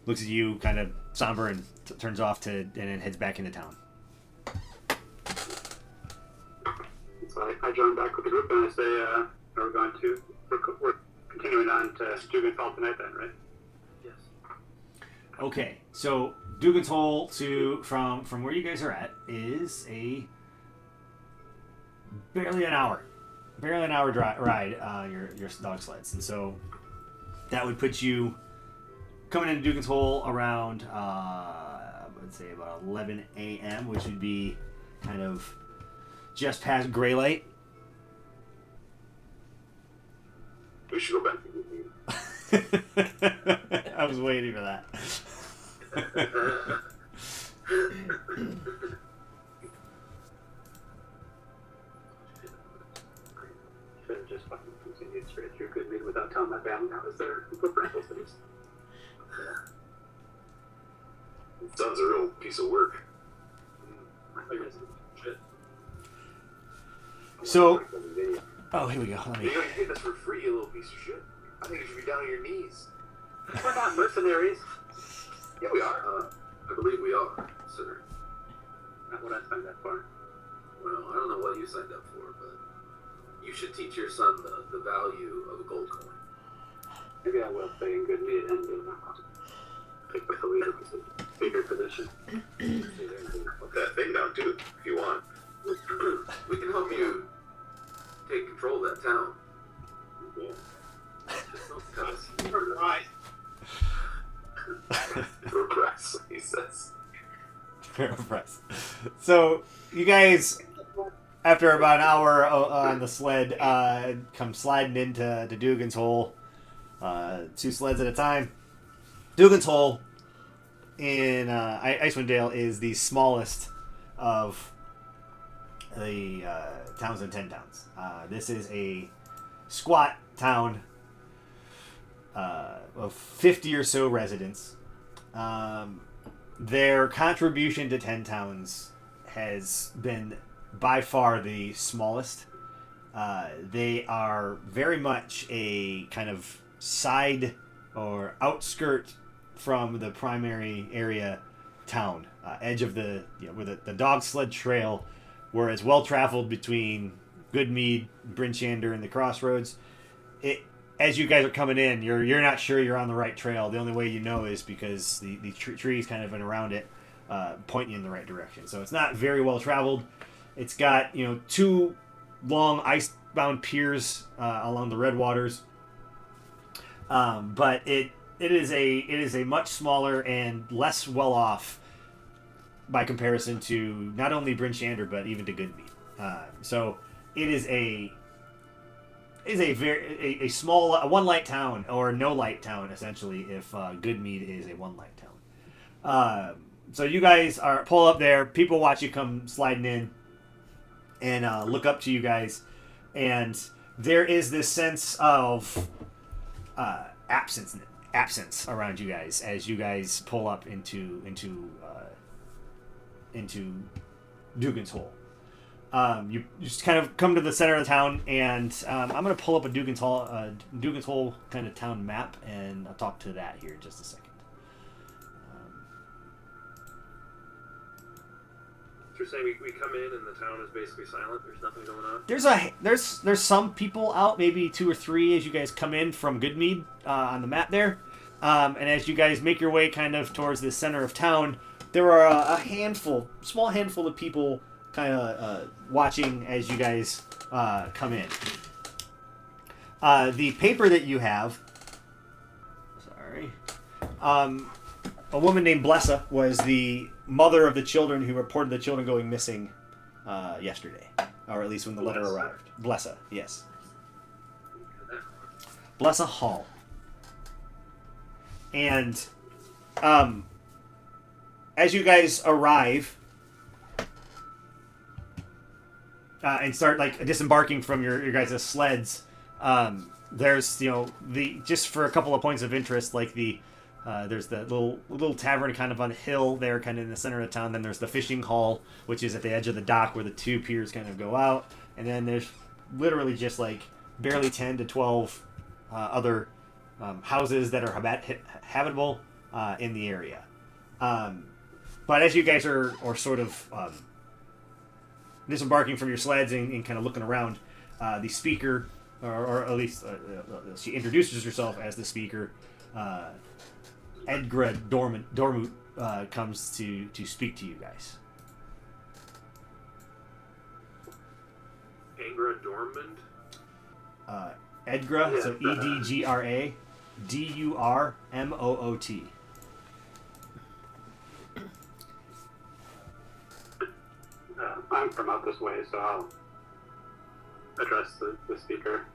looks at you, kind of somber, and turns off and then heads back into town. So I join back with the group, and I say, we're continuing on to Dougan tonight then, right? Yes. Okay, so Dougan's Hole from where you guys are at is a barely an hour ride on your dog sleds, and so that would put you coming into Dougan's Hole around I'd say about 11 a.m., which would be kind of just past gray light. We should go back to Good Mead. I was waiting for that. Should have just fucking continued straight through Good Mead without telling my family I was there for Bramble things. Sounds a real piece of work. Shit. So, oh, here we go. You're gonna get this for free, you little piece of shit. I think you should be down on your knees. We're not mercenaries. Yeah, we are. I believe we are, sir. Not what I signed up for. Well, I don't know what you signed up for, but you should teach your son the value of a gold coin. Maybe I will stay in Good Mead and take the leader bigger position. Put that thing down too, if you want. We can help you take control of that town. Yeah. Just don't tell us. Right. Progress, he says. Press. So you guys, after about an hour on the sled, come sliding into Dougan's hole. 2 sleds at a time. Dougan's hole in Icewind Dale is the smallest of the towns and 10 towns. This is a squat town of 50 or so residents. Their contribution to 10 towns has been by far the smallest. They are very much a kind of side or outskirt from the primary area town. Edge of the, where the dog sled trail were as well traveled between Good Mead, Brinchander, and the crossroads. As you guys are coming in, you're not sure you're on the right trail. The only way you know is because the trees kind of and around it point you in the right direction. So it's not very well traveled. It's got 2 long ice-bound piers along the Red Waters, but it is a much smaller and less well off by comparison to not only Brinchander but even to Good Mead. So it is a very small one light town or no light town essentially if Good Mead is a one light town. So you guys pull up there. People watch you come sliding in and look up to you guys, and there is this sense of absence around you guys as you guys pull up into Dougan's hole. You just kind of come to the center of the town, and I'm going to pull up a Dougan's Hole kind of town map, and I'll talk to that here in just a second. So you're saying we come in and the town is basically silent? There's nothing going on? There's some people out, maybe 2 or 3 as you guys come in from Good Mead on the map there. And as you guys make your way kind of towards the center of town, there are a small handful of people kind of watching as you guys come in. The paper that you have, a woman named Blessa was the mother of the children who reported the children going missing yesterday, or at least when the letter arrived. Blessa, yes. Blessa Hall. And as you guys arrive and start disembarking from your guys' sleds, there's just for a couple of points of interest, there's the little tavern kind of on a hill there, kind of in the center of town. Then there's the fishing hall, which is at the edge of the dock where the 2 piers kind of go out. And then there's literally just barely 10 to 12 other houses that are habitable in the area. But as you guys are sort of disembarking from your sleds and kind of looking around, the speaker, or at least she introduces herself as the speaker, Edgra Dormut comes to speak to you guys. Angra Dormund? Edgra, so Edgra Durmoot. I'm from out this way, so I'll address the speaker.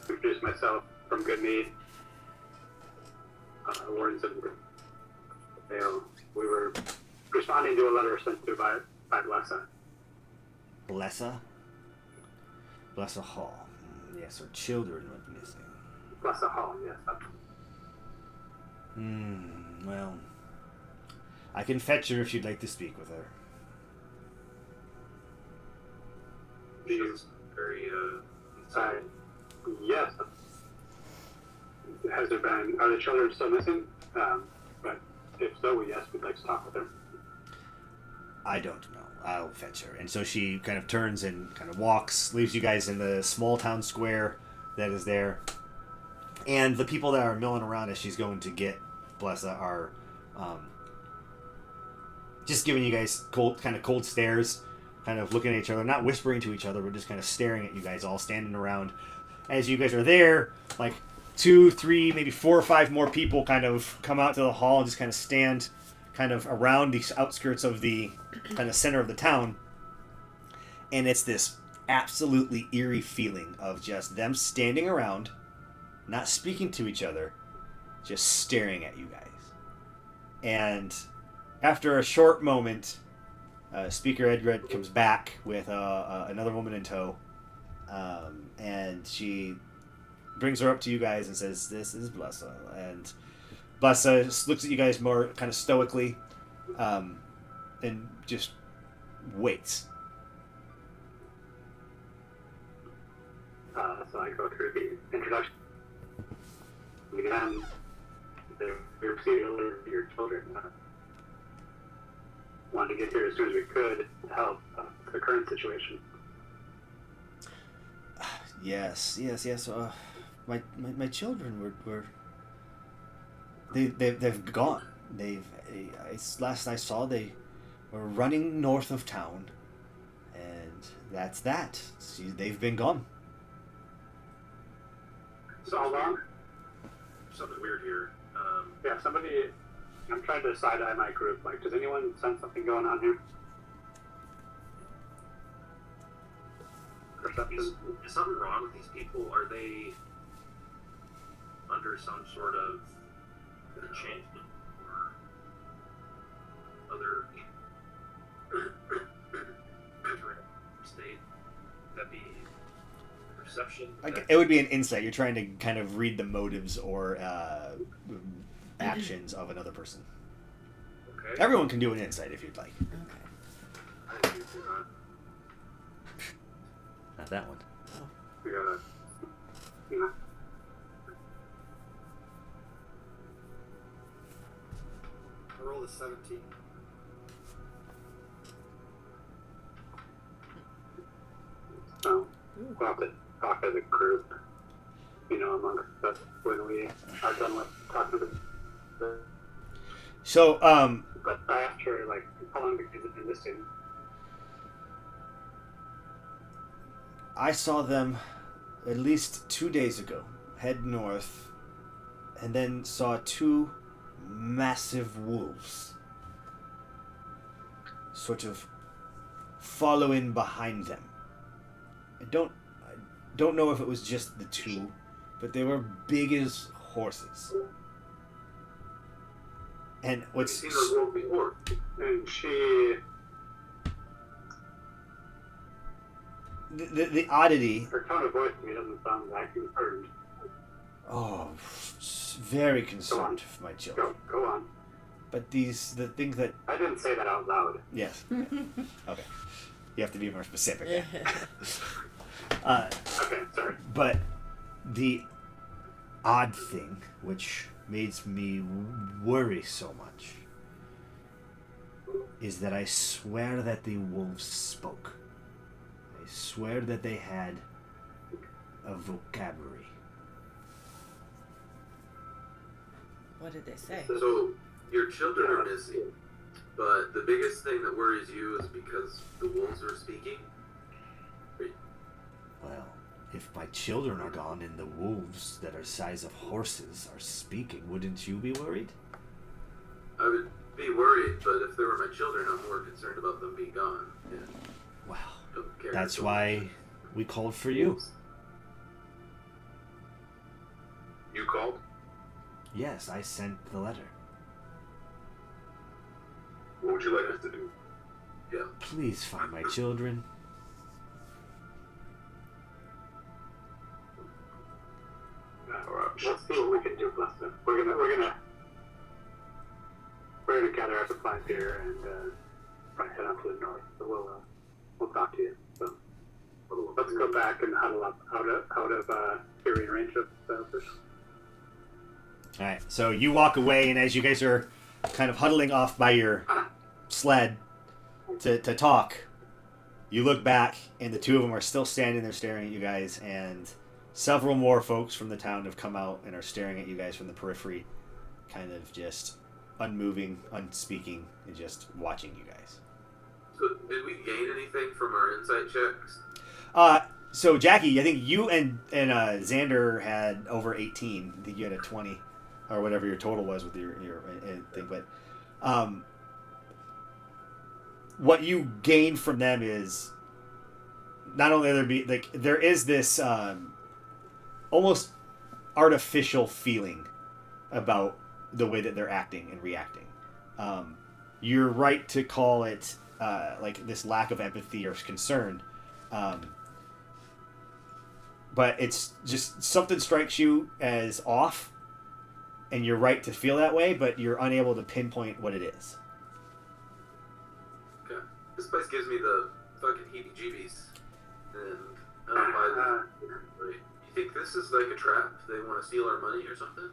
Introduce myself from Good Mead. Wardens of Dale. We were responding to a letter sent to by Blessa. Blessa? Blessa Hall. Yes, her children went missing. Blessa Hall, yes. Well, I can fetch her if you'd like to speak with her. She's very Yes. Are the children still missing? But if so, yes, we'd like to talk with them. I don't know. I'll fetch her. And so she kind of turns and kind of walks, leaves you guys in the small town square that is there. And the people that are milling around as she's going to get Blessa are just giving you guys cold stares, kind of looking at each other, not whispering to each other, but just kind of staring at you guys all standing around. As you guys are there, like 2, 3, maybe 4 or 5 more people kind of come out to the hall and just kind of stand kind of around the outskirts of the kind of center of the town. And it's this absolutely eerie feeling of just them standing around, not speaking to each other, just staring at you guys. And after a short moment, Speaker Edred comes back with another woman in tow, and she brings her up to you guys and says, "This is Blessa." And Blessa just looks at you guys more kind of stoically, and just waits. So I go through the introduction. Again, we're seeing your children. Wanted to get here as soon as we could to help the current situation. Yes. My children were they've gone. Last I saw, they were running north of town, and that's that. See, they've been gone. So how long? Something weird here. Yeah, somebody. I'm trying to side-eye my group. Like, does anyone sense something going on here? Perception. Is something wrong with these people? Are they under some sort of enchantment or other state? That be perception? It would be an insight. You're trying to kind of read the motives or actions of another person. Okay. Everyone can do an insight if you'd like. Okay. Not that one. We gotta. Yeah. I rolled a 17. So we'll have to talk as a group. Amongst us when we are done with talking to the. So, But I asked her, like, how long have you been missing? I saw them at least 2 days ago head north, and then saw 2 massive wolves sort of following behind them. I don't know if it was just the 2, but they were big as horses. And what's Have you seen those wolves before? And she, the oddity? her tone of voice to me doesn't sound like concerned. Oh, very concerned for my children. Go on. But the things that I didn't say that out loud. yes, okay, you have to be more specific. Okay, sorry. But the odd thing, which makes me worry so much, is that I swear that the wolves spoke. I swear that they had a vocabulary. What did they say? So, your children are missing, but the biggest thing that worries you is because the wolves are speaking? Well, if my children are gone and the wolves that are size of horses are speaking, wouldn't you be worried? I would be worried, but if they were my children, I'm more concerned about them being gone. Yeah, Well, don't care that's so why much. we called for you. You called? Yes, I sent the letter. What would you like us to do? Yeah. Please find my children. Let's see what we can do, Blessa. We're gonna gather our supplies here and probably head out to the north. So we'll talk to you. So let's go back and huddle up out of hearing range of fish. All right, so you walk away, and as you guys are kind of huddling off by your sled to talk, you look back, and the two of them are still standing there staring at you guys, and several more folks from the town have come out and are staring at you guys from the periphery, kind of just unmoving, unspeaking, and just watching you guys. So, did we gain anything from our insight checks? So Jackie, I think you and Xander had over 18. I think you had a 20, or whatever your total was with your thing. But what you gain from them is not only there is this almost artificial feeling about the way that they're acting and reacting. You're right to call it like this lack of empathy or concern. But it's just something strikes you as off, and you're right to feel that way, but you're unable to pinpoint what it is. Okay. This place gives me the fucking heebie-jeebies. And I don't buy this. Right. You think this is like a trap? They want to steal our money or something?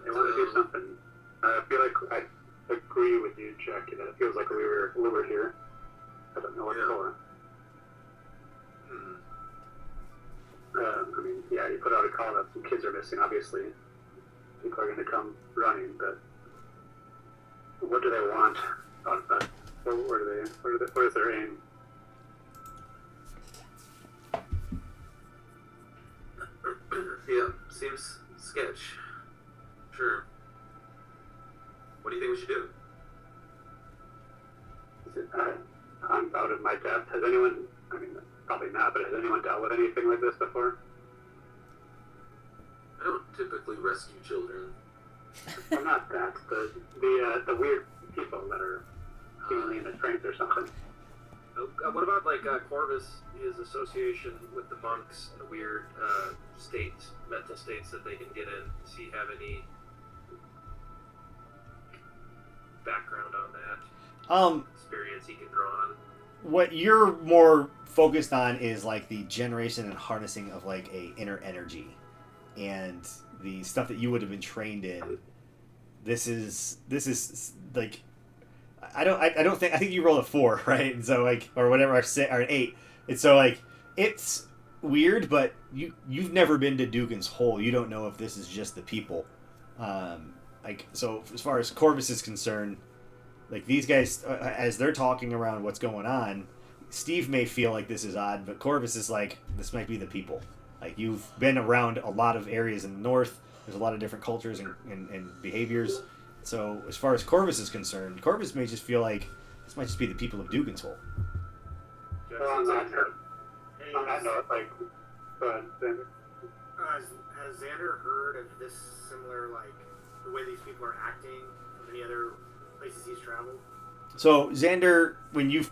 They want to do something. I feel like I agree with you, Jackie, that it feels like we were lured here. I don't know what for. I mean, yeah, you put out a call that some kids are missing, obviously. People are going to come running, but what do they want out of that? Where is their aim? Yeah, seems sketch. Sure. What do you think we should do? I'm out of my depth. Has anyone, I mean, probably not, but has anyone dealt with anything like this before? I don't typically rescue children. I'm not that. The weird people that are seemingly in the trains or something. What about like Corvus, his association with the monks and the weird mental states that they can get in? Does he have any background on that? Experience he can draw on? What you're more focused on is like the generation and harnessing of like a inner energy, and the stuff that you would have been trained in. This is like, I think you rolled a 4, right? And so like, or whatever, or an 8. And so like, it's weird, but you've never been to Dougan's Hole. You don't know if this is just the people. Like, so as far as Corvus is concerned, like these guys, as they're talking around what's going on, Steve may feel like this is odd, but Corvus is like, this might be the people. Like, you've been around a lot of areas in the north. There's a lot of different cultures and behaviors. So as far as Corvus is concerned, Corvus may just feel like this might just be the people of Dougan's Hole. Well, on that note, like, go ahead, Xander. Has Xander heard of this similar, like, the way these people are acting from any other places he's traveled? So Xander, when you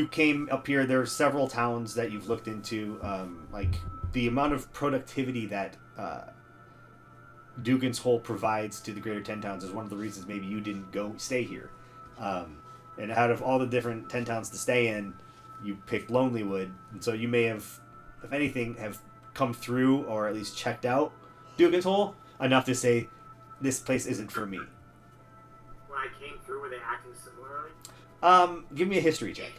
came up here, there are several towns that you've looked into. Like the amount of productivity that Dougan's Hole provides to the Greater 10 Towns is one of the reasons maybe you didn't stay here. And out of all the different 10 towns to stay in, you picked Lonelywood, and so you may have, if anything, have come through or at least checked out Dougan's Hole enough to say this place isn't for me. When I came through, were they acting similarly? Give me a history check.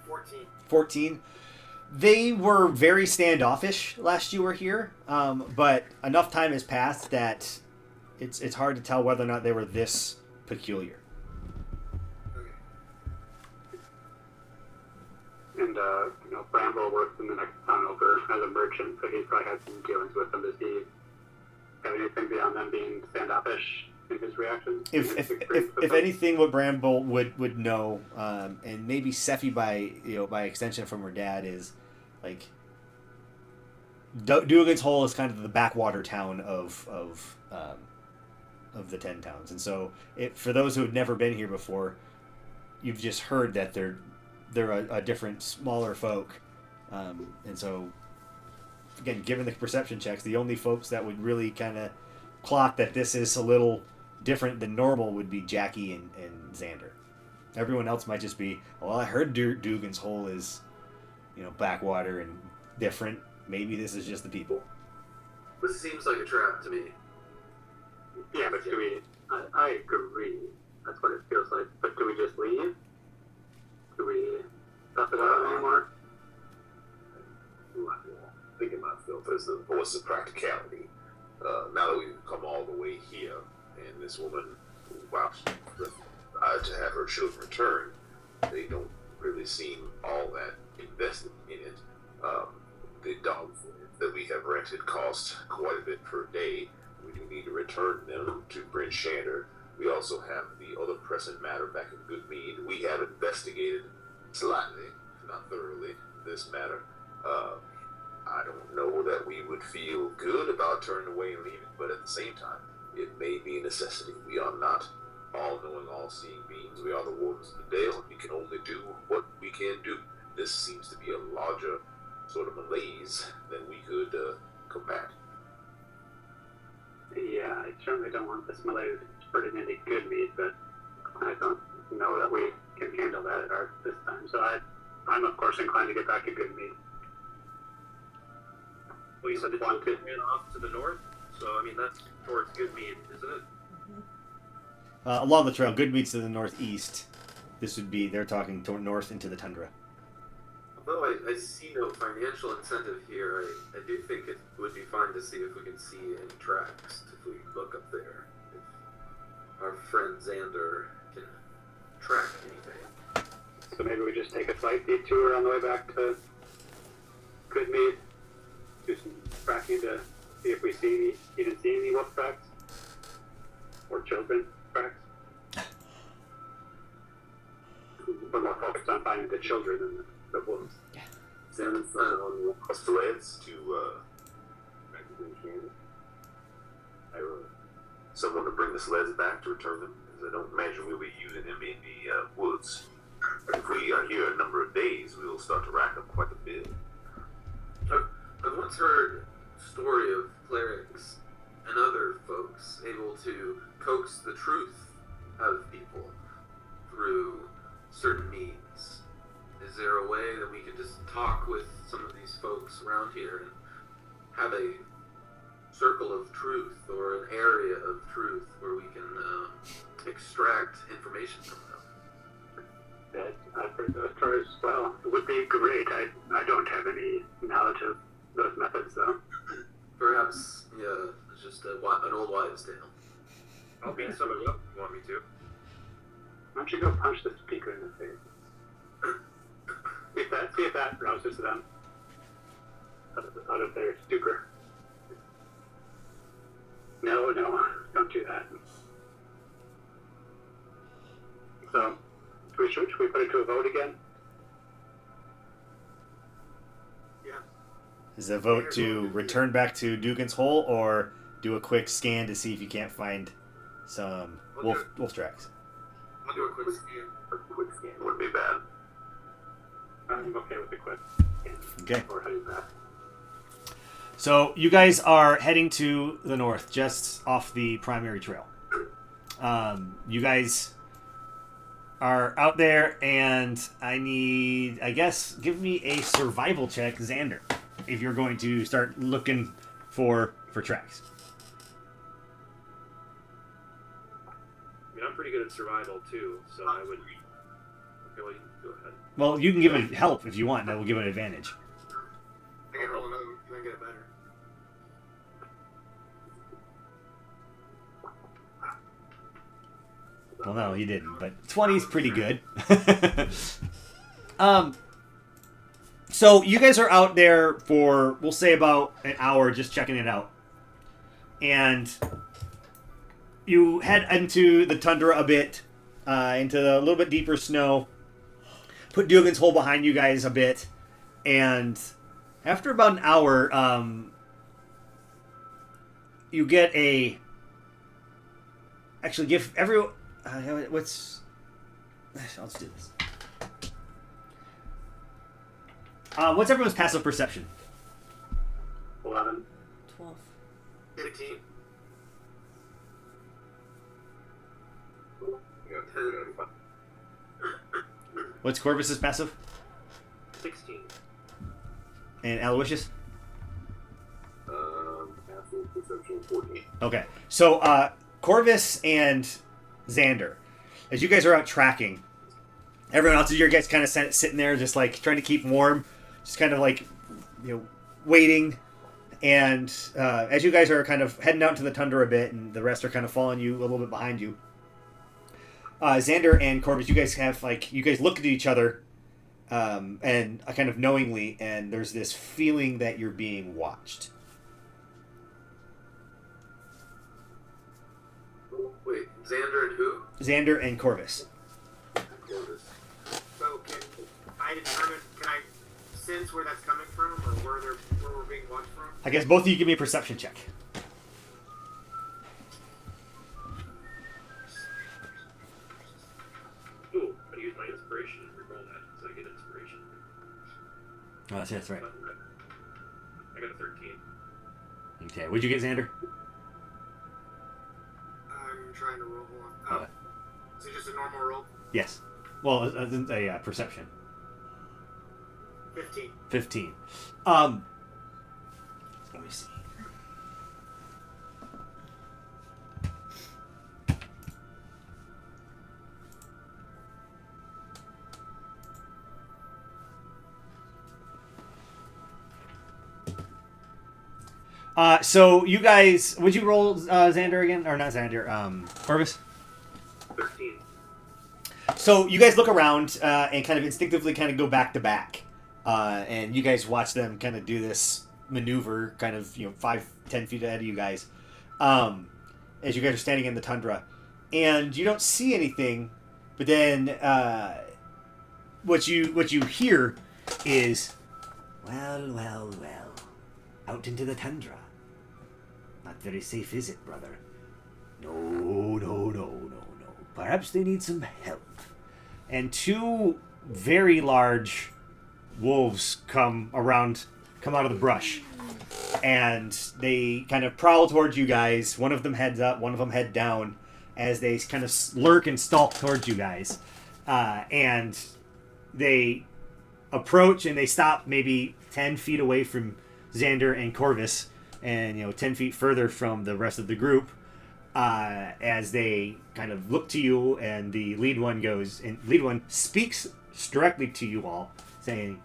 $14. 14. They were very standoffish last you were here, but enough time has passed that it's hard to tell whether or not they were this peculiar. Okay. And, Bramble works in the next town over as a merchant, so he's probably had some dealings with them. Does he have anything beyond them being standoffish in his reactions? If anything, what Bramble would know, and maybe Sephi by extension from her dad, is like Dougan's Hole is kind of the backwater town of the 10 towns, and so for those who have never been here before, you've just heard that they're a different, smaller folk, and so again, given the perception checks, the only folks that would really kind of clock that this is a little different than normal would be Jackie and Xander. Everyone else might just be, well, I heard Dougan's hole is, backwater and different. Maybe this is just the people. This seems like a trap to me. Yeah, but do we... I agree. That's what it feels like. But do we just leave? Do we stuff it out anymore? Thinking myself as the voice of practicality. Now that we've come all the way here, and this woman vouched to have her children return, they don't really seem all that invested in it. The dogs that we have rented cost quite a bit per day. We do need to return them to Bryn Shander. We also have the other pressing matter back in Good Mead. We have investigated slightly, not thoroughly, this matter. I don't know that we would feel good about turning away and leaving, but at the same time, it may be a necessity. We are not all-knowing, all-seeing beings. We are the wardens of the Dale, and we can only do what we can do. This seems to be a larger sort of malaise that we could combat. Yeah, I certainly don't want this malaise spreading into Good Mead, but I don't know that we can handle that at this time. So I'm of course inclined to get back to Good Mead. Well, you said the Dougan ran off to the north, so I mean that's towards Good Mead, isn't it? Along the trail, Good Mead's to the northeast. This would be, they're talking north into the tundra. Although I see no financial incentive here, I do think it would be fine to see if we can see any tracks if we look up there. If our friend Xander can track anything. So maybe we just take a slight detour on the way back to Good Mead. Do some tracking to see if we even see any wolf tracks or children tracks. We're more focused on finding the children than the wolves. Send on sleds to back to Bryn Shander. Someone to bring the sleds back to return them, because I don't imagine we'll be using them in the woods. If we are here a number of days, we will start to rack up quite a bit. I've once heard a story of clerics and other folks able to coax the truth out of people through certain means. Is there a way that we could just talk with some of these folks around here and have a circle of truth or an area of truth where we can extract information from them? I've heard those stories as well. It would be great. I don't have any knowledge of those methods, though. Perhaps, yeah, it's just an old wives' tale. I'll beat some of it up if you want me to. Why don't you go punch the speaker in the face? See if that rouses them out of their stupor. No, don't do that. So, should we put it to a vote again? Yeah. Is the vote to return back to Dougan's hole, or do a quick scan to see if you can't find some wolf tracks? I'll do a quick scan. A quick scan wouldn't be bad. I'm okay with the quick scan. Okay. Or heading back. So you guys are heading to the north, just off the primary trail. You guys are out there, and I guess, give me a survival check, Xander, if you're going to start looking for tracks. I mean, I'm pretty good at survival too, so I would. Okay, well, you go ahead. Well, you can give it help if you want. That will give it an advantage. I can roll another, can I get it better? Well, no, you didn't, but 20 is pretty good. So you guys are out there for, we'll say, about an hour just checking it out. And you head into the tundra a bit, into a little bit deeper snow. Put Dougan's hole behind you guys a bit. And after about an hour, you get a... Actually, give everyone... Let's do this. What's everyone's passive perception? 11. 12. 15. Yeah, What's Corvus's passive? 16. And Aloysius? Passive perception 14. Okay. So, Corvus and Xander, as you guys are out tracking, everyone else, you guys kind of sitting there just like trying to keep warm, just kind of like, waiting. And as you guys are kind of heading out into the tundra a bit, and the rest are kind of following you a little bit behind you, Xander and Corvus, you guys look at each other, and kind of knowingly, and there's this feeling that you're being watched. Wait, Xander and who? Xander and Corvus. Corvus. So can I sense where that's coming from, or where we're being watched from? I guess both of you give me a perception check. Ooh, I used my inspiration and reroll that, so I get inspiration. Oh, that's right. I got a 13. Okay, what'd you get, Xander? I'm trying to roll. Hold on. Okay. Is it just a normal roll? Yes. Well, a perception. 15. 15. Let me see. So you guys, would you roll Xander again, or not Xander? Corvus. 13. So you guys look around and kind of instinctively kind of go back to back, and you guys watch them kind of do this maneuver, kind of 5-10 feet ahead of you guys, as you guys are standing in the tundra, and you don't see anything, but then what you hear is, well, out into the tundra. Not very safe, is it, brother? No. Perhaps they need some help. And two very large wolves come out of the brush. And they kind of prowl towards you guys. One of them heads up, one of them head down, as they kind of lurk and stalk towards you guys. And they approach and they stop maybe 10 feet away from Xander and Corvus, and 10 feet further from the rest of the group, as they kind of look to you, and the lead one speaks directly to you all, saying,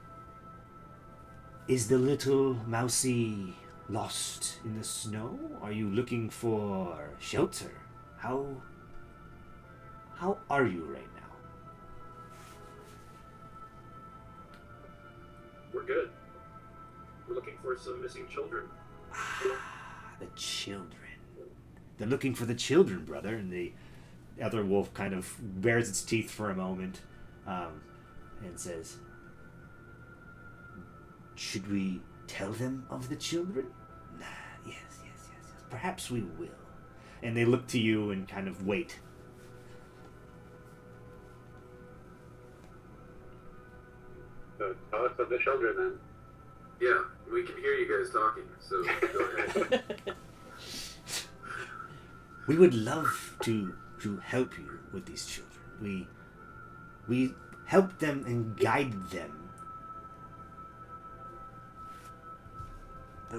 "Is the little mousie lost in the snow? Are you looking for shelter? How are you right now?" We're good. We're looking for some missing children. The children. They're looking for the children, brother. And the other wolf kind of bares its teeth for a moment, and says, "Should we tell them of the children?" Yes. Perhaps we will. And they look to you and kind of wait. So tell us of the children then. Yeah, we can hear you guys talking, so go ahead. We would love to help you with these children. We help them and guide them.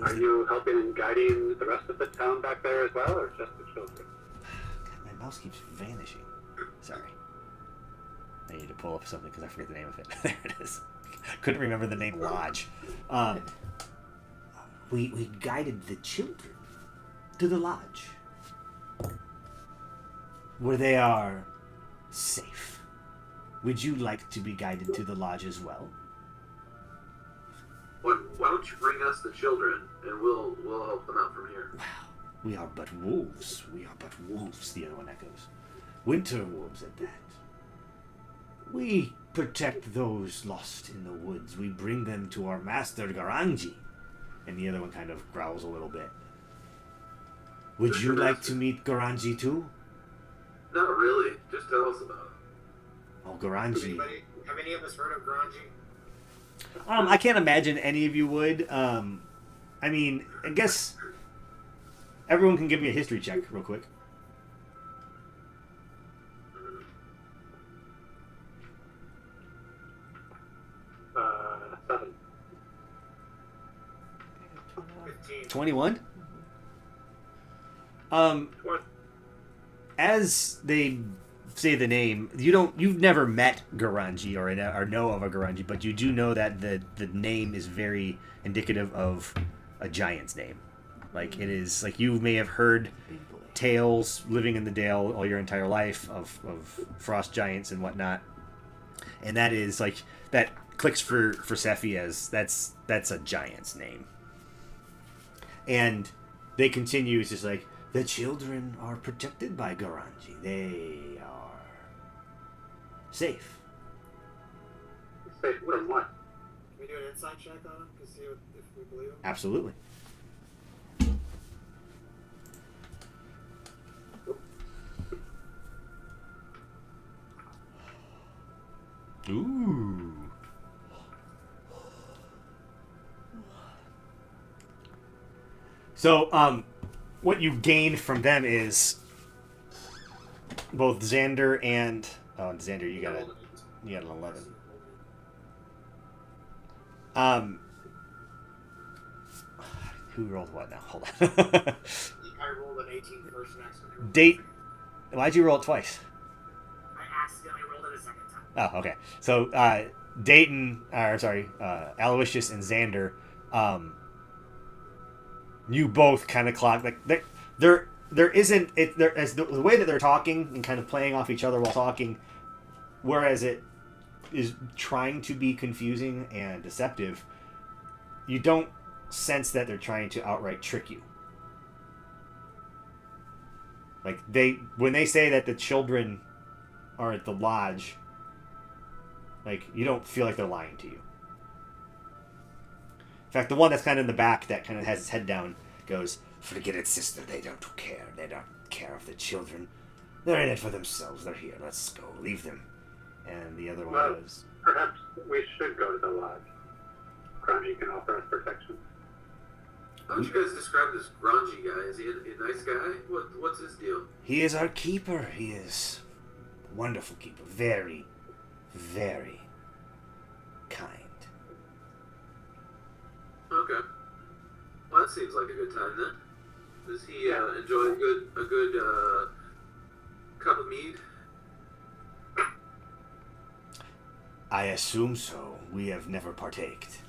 Are you helping and guiding the rest of the town back there as well, or just the children? God, my mouse keeps vanishing. Sorry. I need to pull up something because I forget the name of it. There it is. Couldn't remember the name Lodge. We guided the children to the lodge, where they are safe. Would you like to be guided to the lodge as well? Why don't you bring us the children, and we'll help them out from here. Wow, we are but wolves. The other one echoes. Winter wolves at that. We protect those lost in the woods. We bring them to our master, Garanji. And the other one kind of growls a little bit. Would you like to meet Garanji too? Not really. Just tell us about it. Oh, Garanji. Have any of us heard of Garanji? I can't imagine any of you would. I mean, I guess everyone can give me a history check real quick. 21. What? As they say the name, you've never met Garanji or know of a Garanji, but you do know that the name is very indicative of a giant's name. Like, it is, like, you may have heard tales living in the Dale all your entire life of frost giants and whatnot. And that is, like, that clicks for Sephi as that's a giant's name. And they continue, it's just like, the children are protected by Garanji. They are safe. Safe from what? Can we do an insight check on him to see if we believe him? Absolutely. Ooh. So, what you gained from them is both Xander and Xander, you got an 11. Who rolled what now? Hold on. I rolled an 18 first and accidentally. Date. Why'd you roll it twice? I accidentally rolled it a second time. Oh, okay. So, Dayton, Aloysius and Xander, you both kind of clock, like, there isn't, as the way that they're talking and kind of playing off each other while talking, whereas it is trying to be confusing and deceptive, you don't sense that they're trying to outright trick you. Like, when they say that the children are at the lodge, like, you don't feel like they're lying to you. In fact, the one that's kind of in the back that kind of has his head down goes, "Forget it, sister. They don't care. They don't care of the children. They're in it for themselves. They're here. Let's go. Leave them." And the other one Well, goes, perhaps we should go to the lodge. Grungy can offer us protection. How would you guys describe this grungy guy? Is he a nice guy? What's his deal? "He is our keeper. He is a wonderful keeper. Very, very kind." Okay. Well, that seems like a good time then. Does he enjoy a good cup of mead? I assume so. We have never partaked.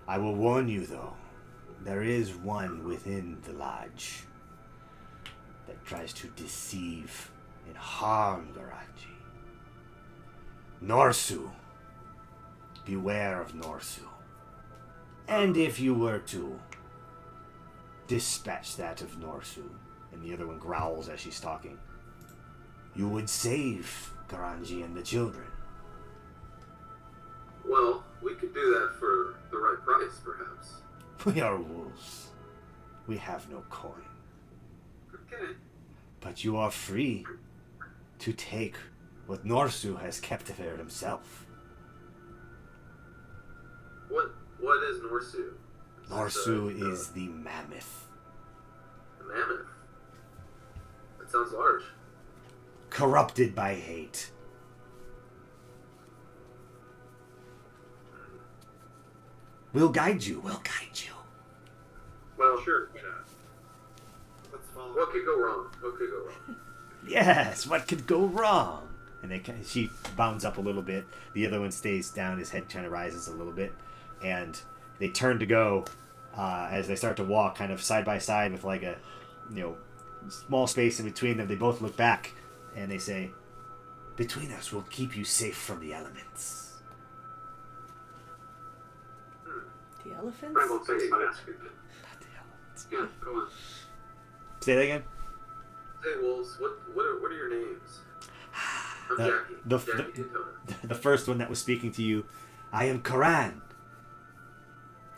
I will warn you, though. There is one within the lodge that tries to deceive and harm Garanji. Norsu. Beware of Norsu. And if you were to dispatch that of Norsu, and the other one growls as she's talking, you would save Garanji and the children. Well, we could do that for the right price, perhaps. We are wolves. We have no coin. Okay. But you are free to take what Norsu has kept there himself. What is Norsu? Norsu is the mammoth. The mammoth? That sounds large. Corrupted by hate. We'll guide you. We'll guide you. Well, sure. Let's follow. What could go wrong? What could go wrong? Yes, what could go wrong? And she bounds up a little bit. The other one stays down. His head kind of rises a little bit. And they turn to go as they start to walk kind of side by side with like a, small space in between them. They both look back and they say, "Between us, we'll keep you safe from the elements." The elephants? Bramble thinks about it. Not the elements. Yeah, go on. Say that again? Hey, wolves, what are your names? I'm The- Jackie. Jackie Daytona. The first one that was speaking to you, "I am Karan."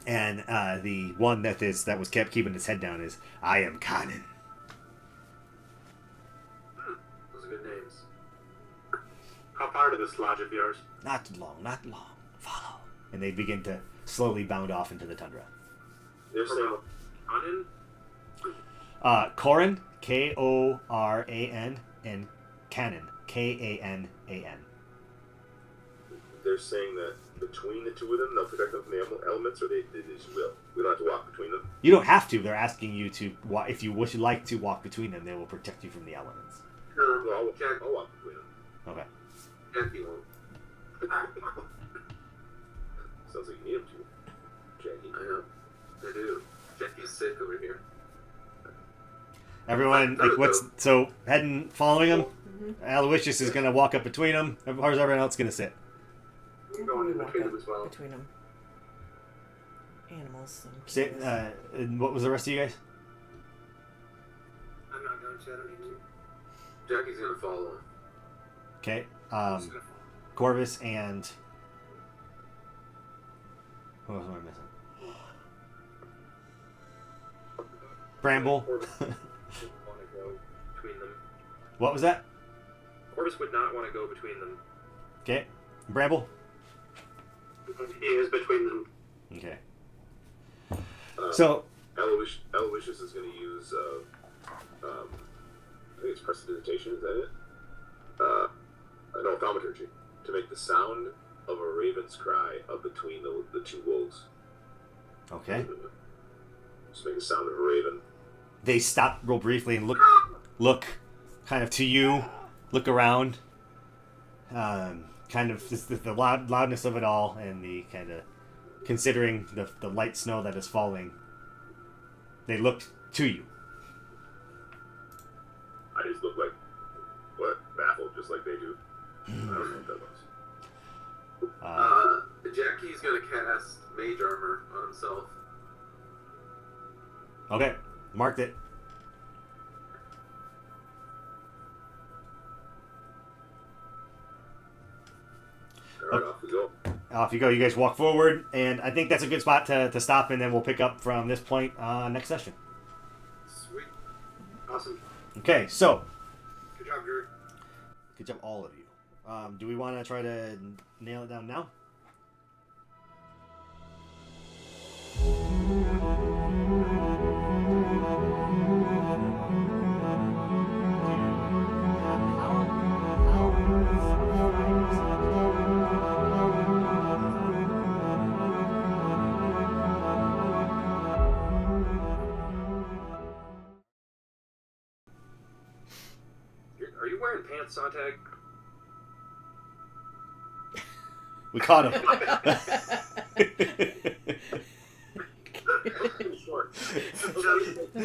And the one that was kept keeping his head down is, "I am Kanan." Those are good names. How far to this lodge of yours? Not long, not long. Follow. And they begin to slowly bound off into the tundra. They're saying Anin? Koran, Koran, and Kanan, Kanan. They're saying that between the two of them, they'll protect them from the elements, or they just will. We don't have to walk between them. You don't have to. They're asking you to. If you would like to walk between them, they will protect you from the elements. Sure. Well, I'll walk between them. Okay. Jackie won't. Sounds like you need him to. Jackie. I know. I do. Jackie's sick over here. Everyone, like, following him? Aloysius is going to walk up between them. How's everyone else going to sit? I'm going in Walk between up them as well. between them. Animals. Sit. And what was the rest of you guys? I'm not going to. I don't need to. Jackie's gonna follow him. Okay. I'm just gonna follow. Corvus and... Who else am I missing? Bramble. Corvus wouldn't want to go between them. What was that? Corvus would not want to go between them. Okay. Bramble? He is between them. Okay. So Aloysius is going to use, I think it's prestidigitation. Is that it? No, thaumaturgy to make the sound of a raven's cry up between the two wolves. Okay. Just make the sound of a raven. They stop real briefly and look kind of to you, look around. Kind of just the loudness of it all, and the kind of considering the light snow that is falling. They look to you. I just look like baffled, just like they do. I don't know what that was. Jackie's gonna cast mage armor on himself. Okay, marked it. Alright, off we go. Off you go. You guys walk forward, and I think that's a good spot to stop, and then we'll pick up from this point next session. Sweet. Awesome. Okay, so Good job, Drew. good job, all of you. Do we want to try to nail it down now? Are you wearing pants, Sontag? We caught him. Short.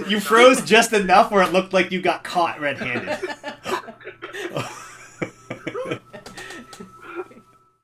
You froze just enough where it looked like you got caught red-handed.